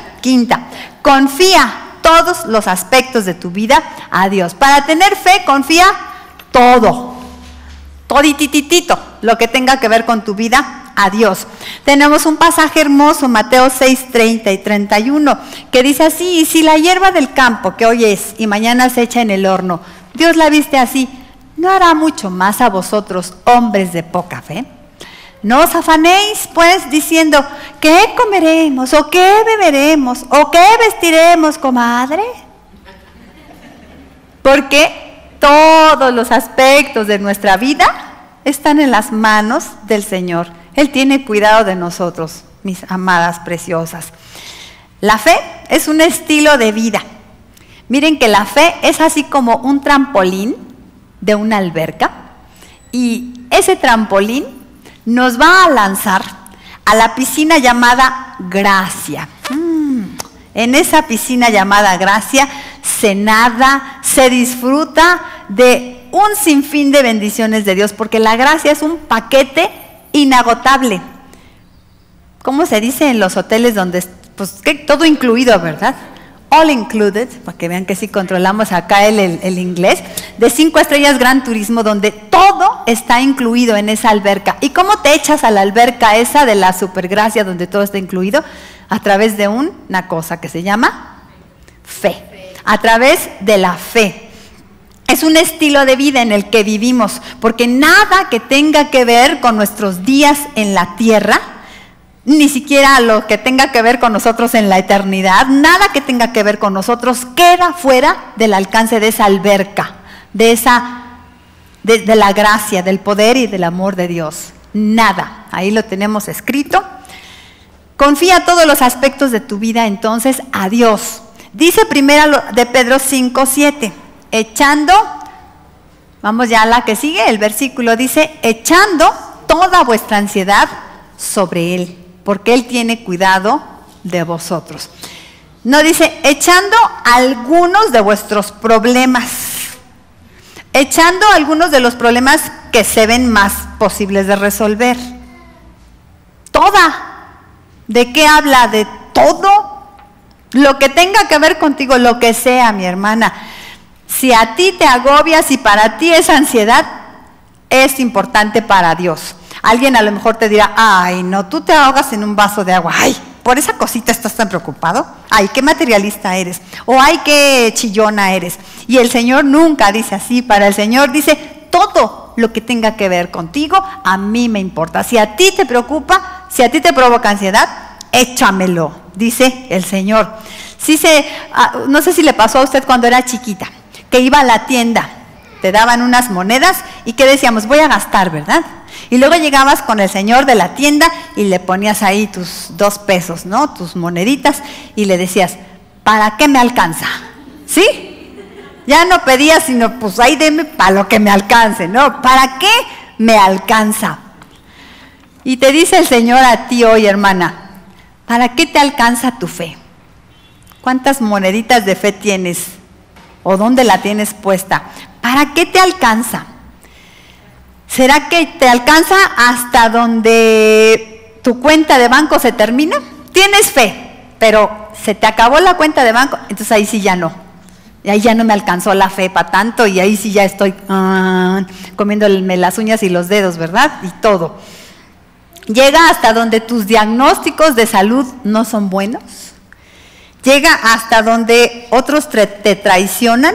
S1: Confía todos los aspectos de tu vida a Dios. Para tener fe, confía todititito, lo que tenga que ver con tu vida a Dios. Tenemos un pasaje hermoso, Mateo 6, 30 y 31, que dice así, y si la hierba del campo que hoy es y mañana se echa en el horno, Dios la viste así, ¿no hará mucho más a vosotros, hombres de poca fe? No os afanéis, pues, diciendo, ¿qué comeremos? ¿O qué beberemos? ¿O qué vestiremos, comadre? Porque todos los aspectos de nuestra vida están en las manos del Señor. Él tiene cuidado de nosotros, mis amadas preciosas. La fe es un estilo de vida. Miren que la fe es así como un trampolín de una alberca. Y ese trampolín nos va a lanzar a la piscina llamada gracia. En esa piscina llamada gracia se nada, se disfruta de un sinfín de bendiciones de Dios, porque la gracia es un paquete inagotable. ¿Cómo se dice en los hoteles donde, pues, que todo incluido, verdad? All included, para que vean que sí controlamos acá el inglés, de 5 estrellas Gran Turismo, donde todo está incluido en esa alberca. ¿Y cómo te echas a la alberca esa de la supergracia donde todo está incluido? A través de una cosa que se llama fe. A través de la fe. Es un estilo de vida en el que vivimos, porque nada que tenga que ver con nuestros días en la tierra, ni siquiera lo que tenga que ver con nosotros en la eternidad, nada que tenga que ver con nosotros queda fuera del alcance de esa alberca, de la gracia, del poder y del amor de Dios. Nada, ahí lo tenemos escrito. Confía todos los aspectos de tu vida entonces a Dios. Dice primero de Pedro 5, 7, echando, vamos ya a la que sigue, el versículo dice, echando toda vuestra ansiedad sobre Él, porque Él tiene cuidado de vosotros. No dice, echando algunos de vuestros problemas, echando algunos de los problemas que se ven más posibles de resolver. Toda. ¿De qué habla? De todo. Lo que tenga que ver contigo, lo que sea, mi hermana. Si a ti te agobias y para ti esa ansiedad es importante para Dios. Alguien a lo mejor te dirá, ay, no, tú te ahogas en un vaso de agua. Ay, por esa cosita estás tan preocupado. Ay, qué materialista eres. O ay, qué chillona eres. Y el Señor nunca dice así. Para el Señor dice, todo lo que tenga que ver contigo, a mí me importa. Si a ti te preocupa, si a ti te provoca ansiedad, échamelo, dice el Señor. No sé si le pasó a usted cuando era chiquita, que iba a la tienda, te daban unas monedas y que decíamos, voy a gastar, ¿verdad? Y luego llegabas con el señor de la tienda y le ponías ahí tus 2 pesos, ¿no? Tus moneditas, y le decías, ¿para qué me alcanza? ¿Sí? Ya no pedías, sino pues ahí deme para lo que me alcance, ¿no? ¿Para qué me alcanza? Y te dice el Señor a ti hoy, hermana, ¿para qué te alcanza tu fe? ¿Cuántas moneditas de fe tienes? ¿O dónde la tienes puesta? ¿Para qué te alcanza? ¿Será que te alcanza hasta donde tu cuenta de banco se termina? Tienes fe, pero se te acabó la cuenta de banco, entonces ahí sí ya no. Y ahí ya no me alcanzó la fe para tanto, y ahí sí ya estoy comiéndome las uñas y los dedos, ¿verdad? Y todo. Llega hasta donde tus diagnósticos de salud no son buenos. Llega hasta donde otros te traicionan.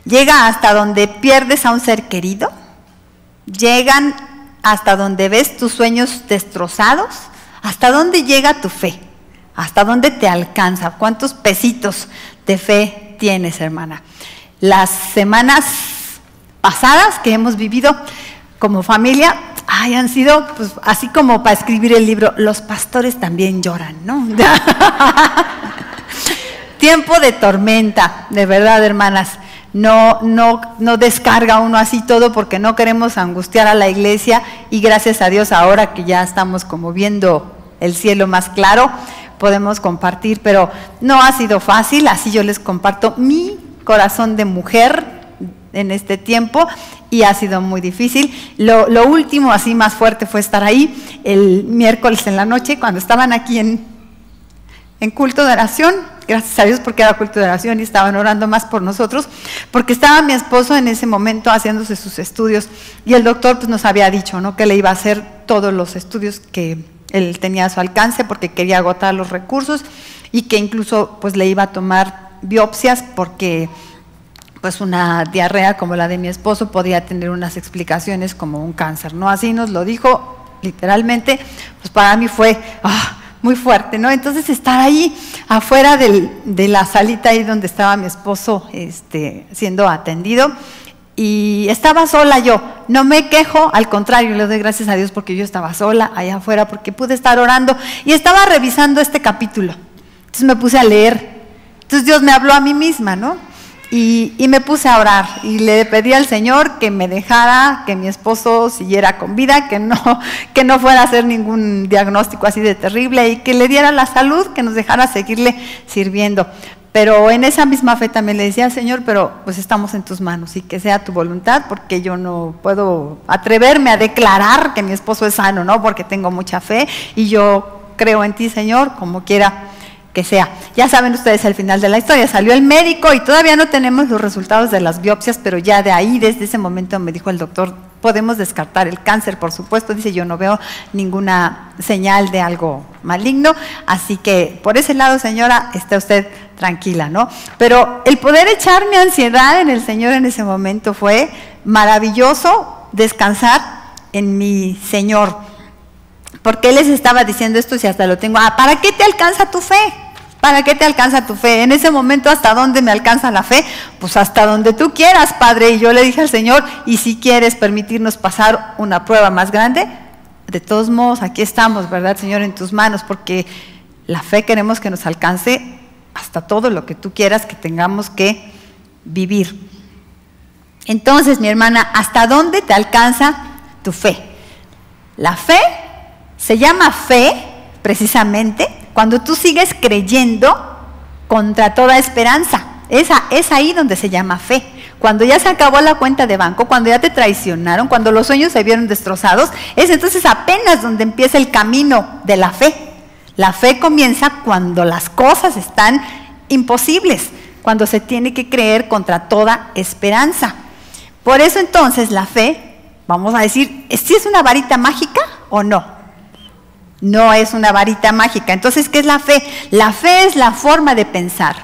S1: Llega hasta donde pierdes a un ser querido. Llegan hasta donde ves tus sueños destrozados. ¿Hasta dónde llega tu fe? ¿Hasta dónde te alcanza? ¿Cuántos pesitos de fe tienes, hermana? Las semanas pasadas que hemos vivido como familia han sido pues así como para escribir el libro, los pastores también lloran, ¿no? Tiempo de tormenta, de verdad, hermanas. No descarga uno así todo, porque no queremos angustiar a la iglesia, y gracias a Dios ahora que ya estamos como viendo el cielo más claro, podemos compartir, pero no ha sido fácil. Así yo les comparto mi corazón de mujer en este tiempo, y ha sido muy difícil. Lo último así más fuerte fue estar ahí el miércoles en la noche, cuando estaban aquí en culto de oración, gracias a Dios porque era culto de oración y estaban orando más por nosotros, porque estaba mi esposo en ese momento haciéndose sus estudios, y el doctor pues nos había dicho, ¿no?, que le iba a hacer todos los estudios que él tenía a su alcance, porque quería agotar los recursos, y que incluso pues le iba a tomar biopsias, porque pues una diarrea como la de mi esposo podía tener unas explicaciones como un cáncer, ¿no? Así nos lo dijo literalmente. Pues para mí fue muy fuerte, ¿no? Entonces estar ahí afuera de la salita ahí donde estaba mi esposo siendo atendido, y estaba sola yo. No me quejo, al contrario, le doy gracias a Dios porque yo estaba sola allá afuera, porque pude estar orando y estaba revisando este capítulo. Entonces me puse a leer. Entonces Dios me habló a mí misma, ¿no? Y me puse a orar y le pedí al Señor que me dejara que mi esposo siguiera con vida, que no fuera a hacer ningún diagnóstico así de terrible, y que le diera la salud, que nos dejara seguirle sirviendo. Pero en esa misma fe también le decía, Señor, pero pues estamos en tus manos y que sea tu voluntad, porque yo no puedo atreverme a declarar que mi esposo es sano, ¿no? Porque tengo mucha fe y yo creo en ti, Señor, como quiera que sea. Ya saben ustedes el final de la historia, salió el médico y todavía no tenemos los resultados de las biopsias, pero ya de ahí, desde ese momento me dijo el doctor, podemos descartar el cáncer, por supuesto. Dice, yo no veo ninguna señal de algo maligno, así que por ese lado, señora, está usted tranquila, ¿no? Pero el poder echar mi ansiedad en el Señor en ese momento fue maravilloso, descansar en mi Señor, porque Él les estaba diciendo esto, si hasta lo tengo, ¿para qué te alcanza tu fe? ¿Para qué te alcanza tu fe? En ese momento, ¿hasta dónde me alcanza la fe? Pues hasta donde tú quieras, Padre. Y yo le dije al Señor, y si quieres permitirnos pasar una prueba más grande, de todos modos, aquí estamos, ¿verdad, Señor? En tus manos, porque la fe queremos que nos alcance hasta todo lo que tú quieras que tengamos que vivir. Entonces, mi hermana, ¿hasta dónde te alcanza tu fe? La fe se llama fe, precisamente, cuando tú sigues creyendo contra toda esperanza. Es ahí donde se llama fe. Cuando ya se acabó la cuenta de banco, cuando ya te traicionaron, cuando los sueños se vieron destrozados, es entonces apenas donde empieza el camino de la fe. La fe comienza cuando las cosas están imposibles, cuando se tiene que creer contra toda esperanza. Por eso entonces la fe, vamos a decir, ¿sí es una varita mágica o no? No es una varita mágica. Entonces, ¿qué es la fe? La fe es la forma de pensar.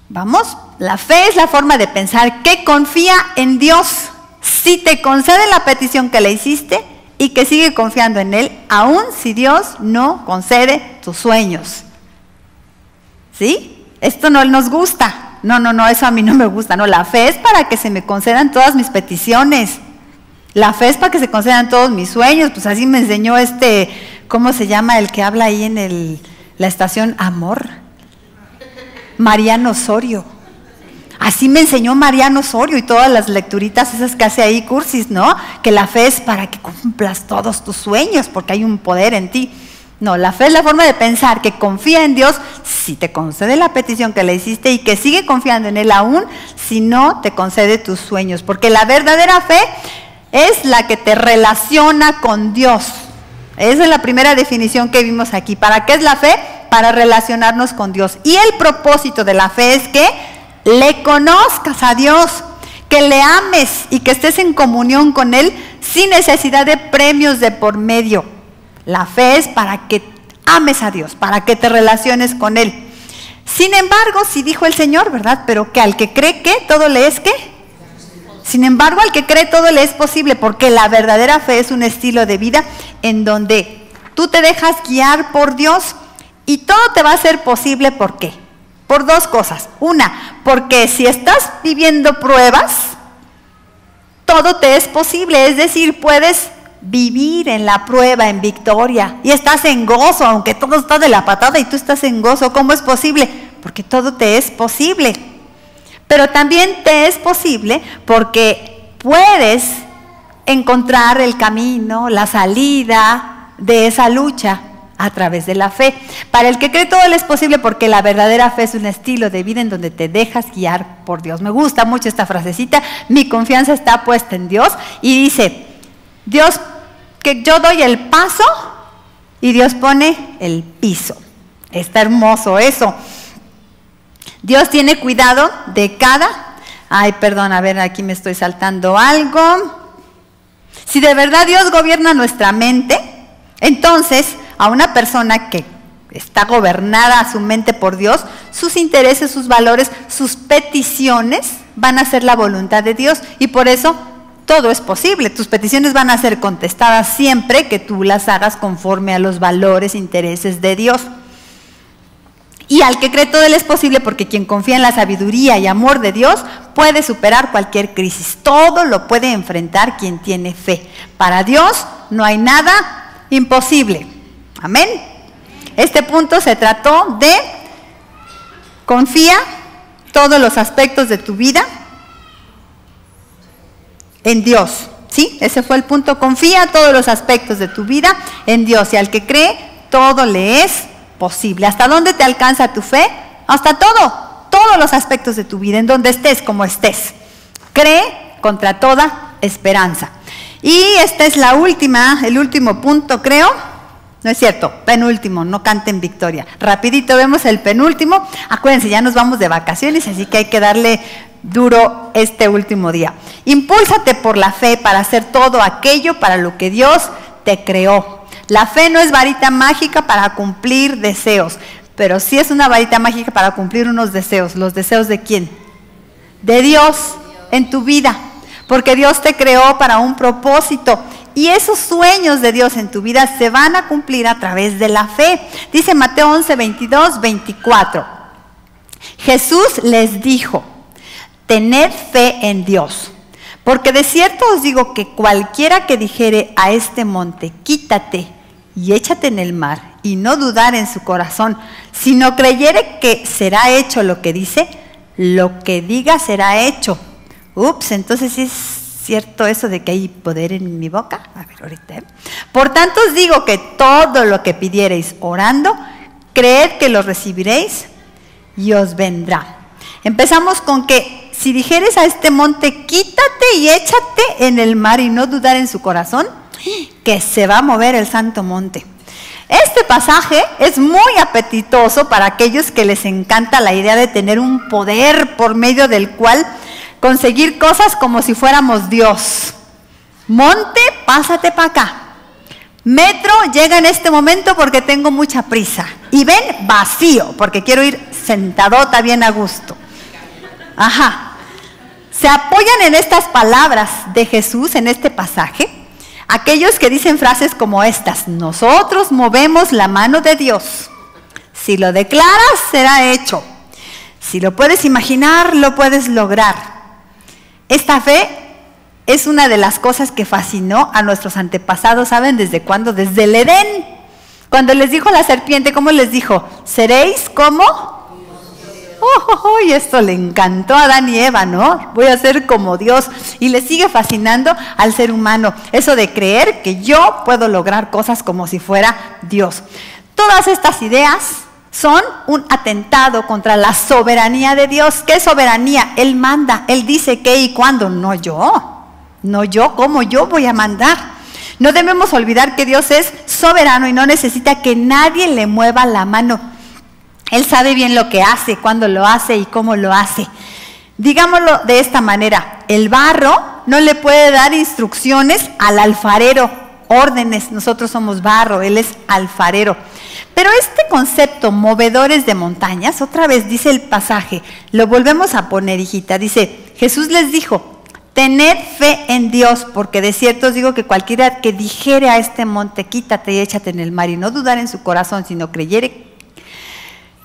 S1: Vamos, la fe es la forma de pensar que confía en Dios, si te concede la petición que le hiciste y que sigue confiando en Él, aun si Dios no concede tus sueños. ¿Sí? Esto no nos gusta. No, eso a mí no me gusta. No, la fe es para que se me concedan todas mis peticiones. La fe es para que se concedan todos mis sueños. Pues así me enseñó ¿cómo se llama el que habla ahí en la estación Amor? Mariano Osorio. Así me enseñó Mariano Osorio y todas las lecturitas esas que hace ahí, cursis, ¿no? Que la fe es para que cumplas todos tus sueños, porque hay un poder en ti. No, la fe es la forma de pensar que confía en Dios si te concede la petición que le hiciste y que sigue confiando en Él aún si no te concede tus sueños. Porque la verdadera fe es la que te relaciona con Dios. Esa es la primera definición que vimos aquí. ¿Para qué es la fe? Para relacionarnos con Dios. Y el propósito de la fe es que le conozcas a Dios, que le ames y que estés en comunión con Él sin necesidad de premios de por medio. La fe es para que ames a Dios, para que te relaciones con Él. Sin embargo, sí dijo el Señor, ¿verdad? Pero que al que cree que todo le es ¿qué? Sin embargo, al que cree todo le es posible, porque la verdadera fe es un estilo de vida en donde tú te dejas guiar por Dios y todo te va a ser posible. ¿Por qué? Por dos cosas. Una, porque si estás viviendo pruebas, todo te es posible, es decir, puedes vivir en la prueba, en victoria, y estás en gozo, aunque todo está de la patada y tú estás en gozo. ¿Cómo es posible? Porque todo te es posible. Pero también te es posible porque puedes encontrar el camino, la salida de esa lucha a través de la fe. Para el que cree todo le es posible, porque la verdadera fe es un estilo de vida en donde te dejas guiar por Dios. Me gusta mucho esta frasecita: mi confianza está puesta en Dios. Y dice Dios que yo doy el paso y Dios pone el piso. Está hermoso eso. Dios tiene cuidado de aquí me estoy saltando algo. Si de verdad Dios gobierna nuestra mente, entonces a una persona que está gobernada a su mente por Dios, sus intereses, sus valores, sus peticiones van a ser la voluntad de Dios, y por eso todo es posible. Tus peticiones van a ser contestadas siempre que tú las hagas conforme a los valores, intereses de Dios. Y al que cree todo le es posible, porque quien confía en la sabiduría y amor de Dios puede superar cualquier crisis. Todo lo puede enfrentar quien tiene fe. Para Dios no hay nada imposible. Amén. Este punto se trató de confía todos los aspectos de tu vida en Dios. ¿Sí? Ese fue el punto. Confía todos los aspectos de tu vida en Dios. Y al que cree todo le es posible. ¿Hasta dónde te alcanza tu fe? Hasta todos los aspectos de tu vida, en donde estés, como estés. Cree contra toda esperanza. Y esta es el último punto, creo. No es cierto, penúltimo, no canten victoria. Rapidito vemos el penúltimo. Acuérdense, ya nos vamos de vacaciones, así que hay que darle duro este último día. Impúlsate por la fe para hacer todo aquello para lo que Dios te creó. La fe no es varita mágica para cumplir deseos, pero sí es una varita mágica para cumplir unos deseos. ¿Los deseos de quién? De Dios en tu vida, porque Dios te creó para un propósito, y esos sueños de Dios en tu vida se van a cumplir a través de la fe. Dice Mateo 11, 22, 24. Jesús les dijo: tened fe en Dios, porque de cierto os digo que cualquiera que dijere a este monte, quítate y échate en el mar, y no dudar en su corazón, sino creyere que será hecho lo que dice, lo que diga será hecho. Entonces sí es cierto eso de que hay poder en mi boca. A ver, ahorita. Por tanto os digo que todo lo que pidiereis orando, creed que lo recibiréis y os vendrá. Empezamos con que si dijeres a este monte, quítate y échate en el mar, y no dudar en su corazón, que se va a mover el santo monte. Este pasaje es muy apetitoso para aquellos que les encanta la idea de tener un poder por medio del cual conseguir cosas como si fuéramos Dios. Monte, pásate para acá. Metro, llega en este momento porque tengo mucha prisa. Y ven, vacío, porque quiero ir sentadota bien a gusto. Se apoyan en estas palabras de Jesús en este pasaje aquellos que dicen frases como estas: nosotros movemos la mano de Dios. Si lo declaras, será hecho. Si lo puedes imaginar, lo puedes lograr. Esta fe es una de las cosas que fascinó a nuestros antepasados. ¿Saben desde cuándo? Desde el Edén. Cuando les dijo la serpiente, ¿cómo les dijo? ¿Seréis como? Y esto le encantó a Adán y Eva, ¿no? Voy a ser como Dios. Y le sigue fascinando al ser humano eso de creer que yo puedo lograr cosas como si fuera Dios. Todas estas ideas son un atentado contra la soberanía de Dios. ¿Qué soberanía? Él manda, Él dice qué y cuándo. No yo, ¿cómo yo voy a mandar? No debemos olvidar que Dios es soberano y no necesita que nadie le mueva la mano. Él sabe bien lo que hace, cuándo lo hace y cómo lo hace. Digámoslo de esta manera: el barro no le puede dar instrucciones al alfarero, órdenes. Nosotros somos barro, Él es alfarero. Pero este concepto, movedores de montañas, otra vez dice el pasaje, lo volvemos a poner, hijita, dice, Jesús les dijo: tened fe en Dios, porque de cierto os digo que cualquiera que dijere a este monte, quítate y échate en el mar, y no dudar en su corazón, sino creyere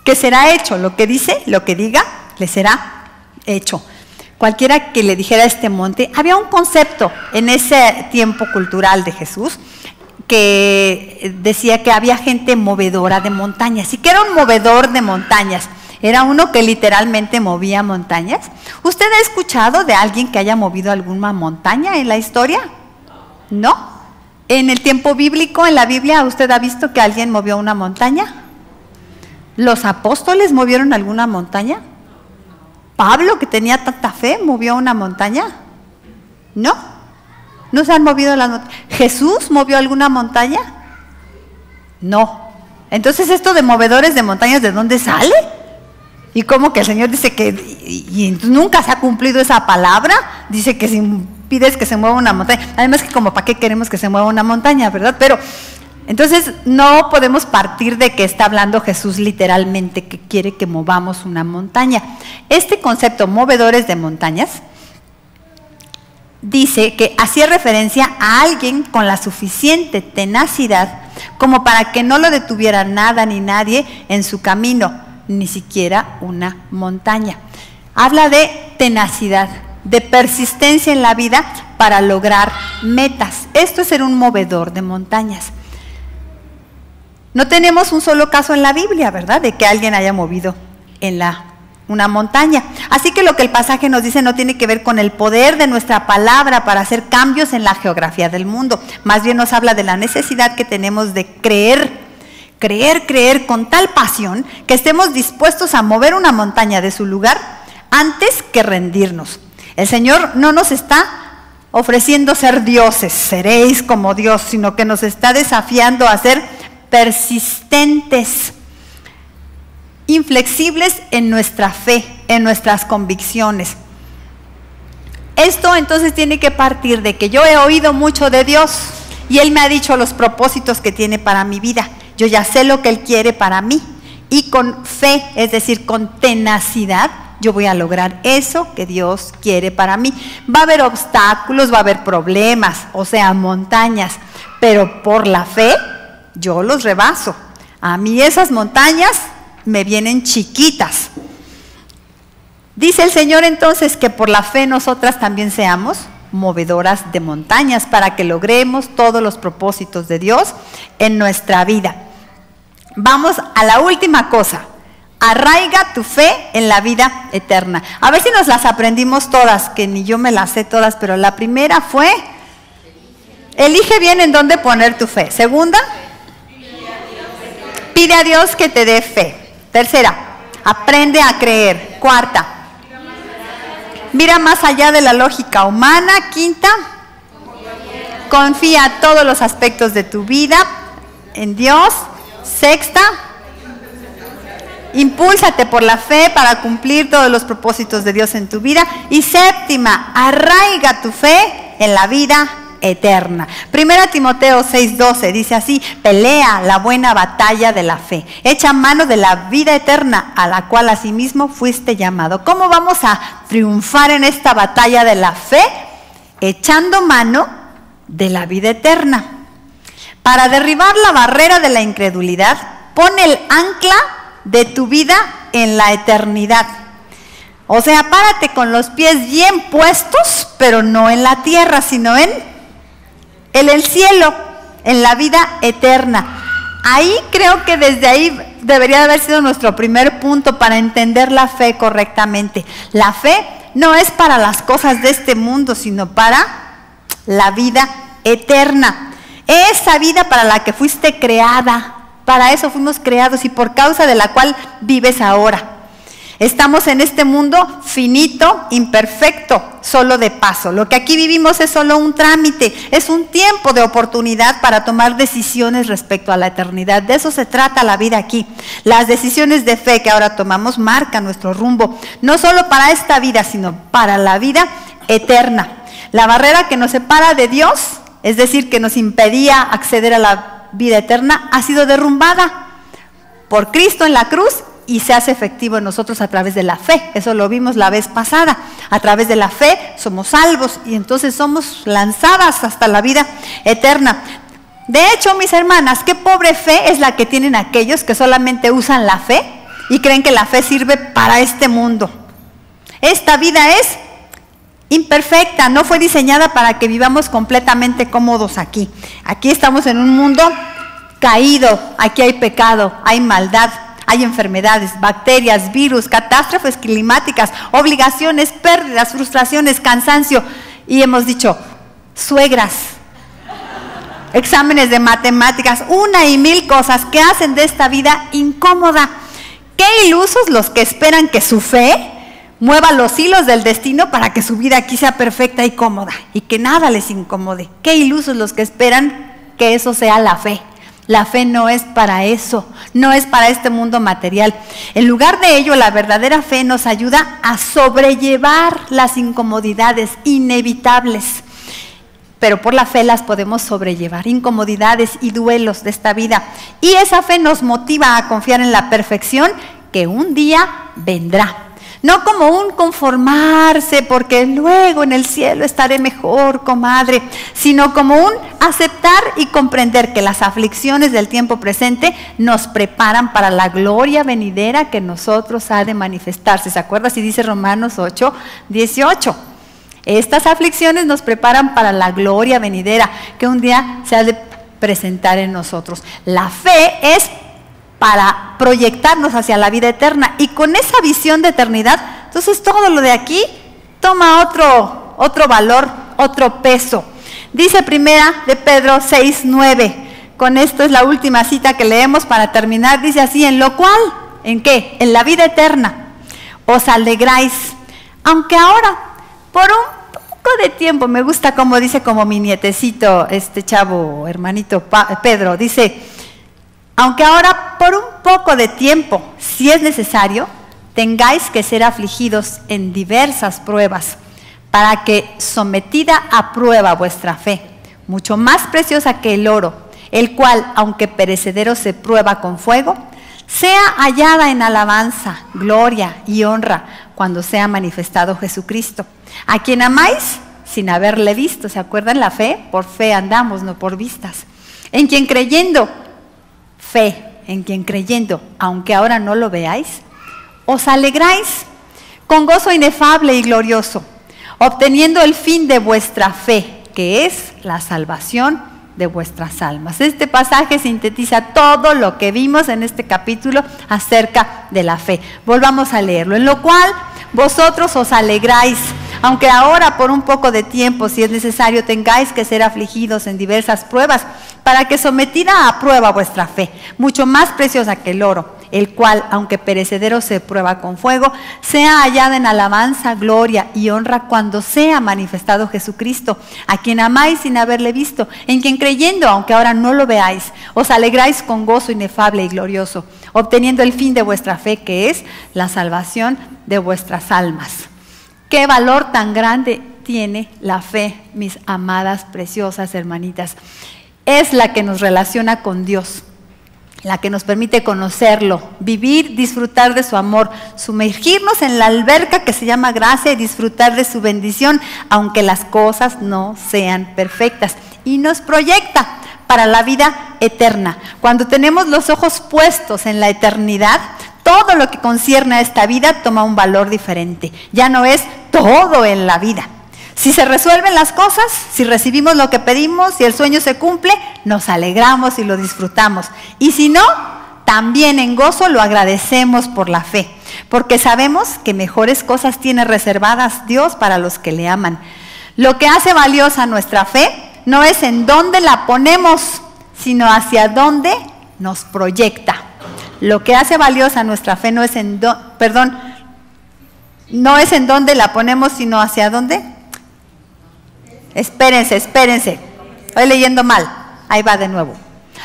S1: que será hecho lo que dice, lo que diga, le será hecho. Cualquiera que le dijera a este monte, había un concepto en ese tiempo cultural de Jesús que decía que había gente movedora de montañas. ¿Y qué era un movedor de montañas? Era uno que literalmente movía montañas. ¿Usted ha escuchado de alguien que haya movido alguna montaña en la historia? ¿No? ¿En el tiempo bíblico, en la Biblia, usted ha visto que alguien movió una montaña? ¿Los apóstoles movieron alguna montaña? ¿Pablo, que tenía tanta fe, movió una montaña? ¿No? ¿No se han movido las montañas? ¿Jesús movió alguna montaña? No. Entonces, esto de movedores de montañas, ¿de dónde sale? ¿Y cómo que el Señor dice que y nunca se ha cumplido esa palabra? Dice que si pides que se mueva una montaña. Además, que como para qué queremos que se mueva una montaña, ¿verdad? Pero entonces no podemos partir de que está hablando Jesús literalmente, que quiere que movamos una montaña. Este concepto, movedores de montañas, dice que hacía referencia a alguien con la suficiente tenacidad como para que no lo detuviera nada ni nadie en su camino, ni siquiera una montaña. Habla de tenacidad, de persistencia en la vida para lograr metas. Esto es ser un movedor de montañas. No tenemos un solo caso en la Biblia, ¿verdad?, de que alguien haya movido una montaña. Así que lo que el pasaje nos dice no tiene que ver con el poder de nuestra palabra para hacer cambios en la geografía del mundo. Más bien nos habla de la necesidad que tenemos de creer con tal pasión que estemos dispuestos a mover una montaña de su lugar antes que rendirnos. El Señor no nos está ofreciendo ser dioses, seréis como Dios, sino que nos está desafiando a ser persistentes, inflexibles en nuestra fe, en nuestras convicciones. Esto entonces tiene que partir de que yo he oído mucho de Dios y Él me ha dicho los propósitos que tiene para mi vida. Yo ya sé lo que Él quiere para mí y con fe, es decir, con tenacidad, yo voy a lograr eso que Dios quiere para mí. Va a haber obstáculos, va a haber problemas, o sea, montañas, pero por la fe yo los rebaso. A mí esas montañas me vienen chiquitas. Dice el Señor entonces que por la fe nosotras también seamos movedoras de montañas para que logremos todos los propósitos de Dios en nuestra vida. Vamos a la última cosa: arraiga tu fe en la vida eterna. A ver si nos las aprendimos todas, que ni yo me las sé todas, pero la primera fue: elige bien en dónde poner tu fe. Segunda, pide a Dios que te dé fe. Tercera, aprende a creer. Cuarta, mira más allá de la lógica humana. Quinta, confía todos los aspectos de tu vida en Dios. Sexta, impúlsate por la fe para cumplir todos los propósitos de Dios en tu vida. Y séptima, arraiga tu fe en la vida eterna. 1 Timoteo 6:12 dice así: pelea la buena batalla de la fe, echa mano de la vida eterna, a la cual asimismo fuiste llamado. ¿Cómo vamos a triunfar en esta batalla de la fe? Echando mano de la vida eterna. Para derribar la barrera de la incredulidad, pon el ancla de tu vida en la eternidad. O sea, párate con los pies bien puestos, pero no en la tierra, sino en el cielo, en la vida eterna. Ahí creo que desde ahí debería haber sido nuestro primer punto para entender la fe correctamente. La fe no es para las cosas de este mundo, sino para la vida eterna. Esa vida para la que fuiste creada, para eso fuimos creados y por causa de la cual vives ahora. Estamos en este mundo finito, imperfecto, solo de paso. Lo que aquí vivimos es solo un trámite, es un tiempo de oportunidad para tomar decisiones respecto a la eternidad. De eso se trata la vida aquí. Las decisiones de fe que ahora tomamos marcan nuestro rumbo, no solo para esta vida, sino para la vida eterna. La barrera que nos separa de Dios, es decir, que nos impedía acceder a la vida eterna, ha sido derrumbada por Cristo en la cruz y se hace efectivo en nosotros a través de la fe. Eso lo vimos la vez pasada. A través de la fe somos salvos y entonces somos lanzadas hasta la vida eterna. De hecho, mis hermanas, qué pobre fe es la que tienen aquellos que solamente usan la fe y creen que la fe sirve para este mundo. Esta vida es imperfecta, no fue diseñada para que vivamos completamente cómodos aquí. Aquí estamos en un mundo caído, aquí hay pecado, hay maldad, hay enfermedades, bacterias, virus, catástrofes climáticas, obligaciones, pérdidas, frustraciones, cansancio. Y hemos dicho, suegras, exámenes de matemáticas, una y mil cosas que hacen de esta vida incómoda. Qué ilusos los que esperan que su fe mueva los hilos del destino para que su vida aquí sea perfecta y cómoda y que nada les incomode. Qué ilusos los que esperan que eso sea la fe. La fe no es para eso, no es para este mundo material. En lugar de ello, la verdadera fe nos ayuda a sobrellevar las incomodidades inevitables. Pero por la fe las podemos sobrellevar, incomodidades y duelos de esta vida. Y esa fe nos motiva a confiar en la perfección que un día vendrá. No como un conformarse porque luego en el cielo estaré mejor, comadre, sino como un aceptar y comprender que las aflicciones del tiempo presente nos preparan para la gloria venidera que en nosotros ha de manifestarse. ¿Se acuerda? Así dice Romanos 8:18. Estas aflicciones nos preparan para la gloria venidera que un día se ha de presentar en nosotros. La fe es para proyectarnos hacia la vida eterna y con esa visión de eternidad, entonces todo lo de aquí toma otro valor, otro peso. Dice 1 de Pedro 6:9, con esto es la última cita que leemos para terminar, dice así: en lo cual, ¿en qué? En la vida eterna, os alegráis, aunque ahora, por un poco de tiempo, me gusta como dice como mi nietecito, este chavo, hermanito Pedro, dice, aunque ahora por un poco de tiempo, si es necesario, tengáis que ser afligidos en diversas pruebas, para que, sometida a prueba vuestra fe, mucho más preciosa que el oro, el cual, aunque perecedero se prueba con fuego, sea hallada en alabanza, gloria y honra, cuando sea manifestado Jesucristo, a quien amáis sin haberle visto. ¿Se acuerdan? La fe, por fe andamos, no por vistas. En quien creyendo, aunque ahora no lo veáis, os alegráis con gozo inefable y glorioso, obteniendo el fin de vuestra fe, que es la salvación de vuestras almas. Este pasaje sintetiza todo lo que vimos en este capítulo acerca de la fe. Volvamos a leerlo. En lo cual vosotros os alegráis, aunque ahora por un poco de tiempo, si es necesario, tengáis que ser afligidos en diversas pruebas, para que, sometida a prueba vuestra fe, mucho más preciosa que el oro, el cual, aunque perecedero se prueba con fuego, sea hallada en alabanza, gloria y honra cuando sea manifestado Jesucristo, a quien amáis sin haberle visto, en quien creyendo, aunque ahora no lo veáis, os alegráis con gozo inefable y glorioso, obteniendo el fin de vuestra fe, que es la salvación de vuestras almas. Qué valor tan grande tiene la fe, mis amadas, preciosas hermanitas. Es la que nos relaciona con Dios, la que nos permite conocerlo, vivir, disfrutar de su amor, sumergirnos en la alberca que se llama gracia y disfrutar de su bendición, aunque las cosas no sean perfectas. Y nos proyecta para la vida eterna. Cuando tenemos los ojos puestos en la eternidad, todo lo que concierne a esta vida toma un valor diferente. Ya no es todo en la vida. Si se resuelven las cosas, si recibimos lo que pedimos, si el sueño se cumple, nos alegramos y lo disfrutamos. Y si no, también en gozo lo agradecemos por la fe, porque sabemos que mejores cosas tiene reservadas Dios para los que le aman. Lo que hace valiosa nuestra fe no es en dónde la ponemos, sino hacia dónde nos proyecta. Lo que hace valiosa nuestra fe no es no es en dónde la ponemos, sino hacia dónde. Espérense, estoy leyendo mal, ahí va de nuevo.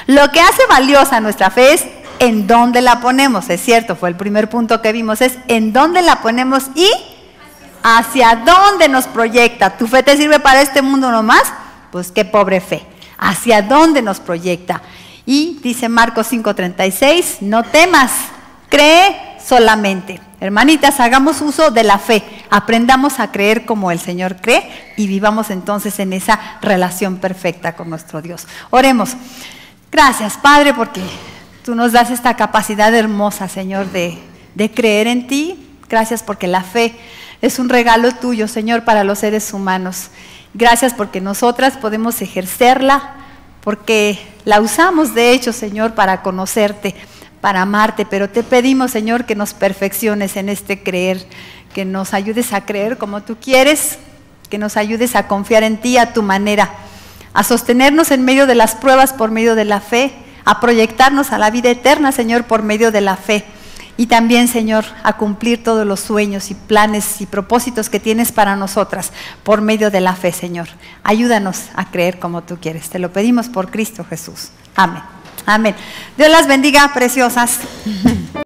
S1: Lo que hace valiosa nuestra fe es en dónde la ponemos, es cierto, fue el primer punto que vimos, es en dónde la ponemos y hacia dónde nos proyecta. ¿Tu fe te sirve para este mundo nomás? Pues qué pobre fe. ¿Hacia dónde nos proyecta? Y dice Marcos 5:36, no temas, cree solamente. Hermanitas, hagamos uso de la fe, aprendamos a creer como el Señor cree y vivamos entonces en esa relación perfecta con nuestro Dios. Oremos. Gracias, Padre, porque tú nos das esta capacidad hermosa, Señor, de creer en ti. Gracias porque la fe es un regalo tuyo, Señor, para los seres humanos. Gracias porque nosotras podemos ejercerla, porque la usamos, de hecho, Señor, para conocerte, para amarte, pero te pedimos, Señor, que nos perfecciones en este creer, que nos ayudes a creer como tú quieres, que nos ayudes a confiar en ti a tu manera, a sostenernos en medio de las pruebas por medio de la fe, a proyectarnos a la vida eterna, Señor, por medio de la fe, y también, Señor, a cumplir todos los sueños y planes y propósitos que tienes para nosotras por medio de la fe, Señor. Ayúdanos a creer como tú quieres. Te lo pedimos por Cristo Jesús. Amén. Amén. Dios las bendiga, preciosas.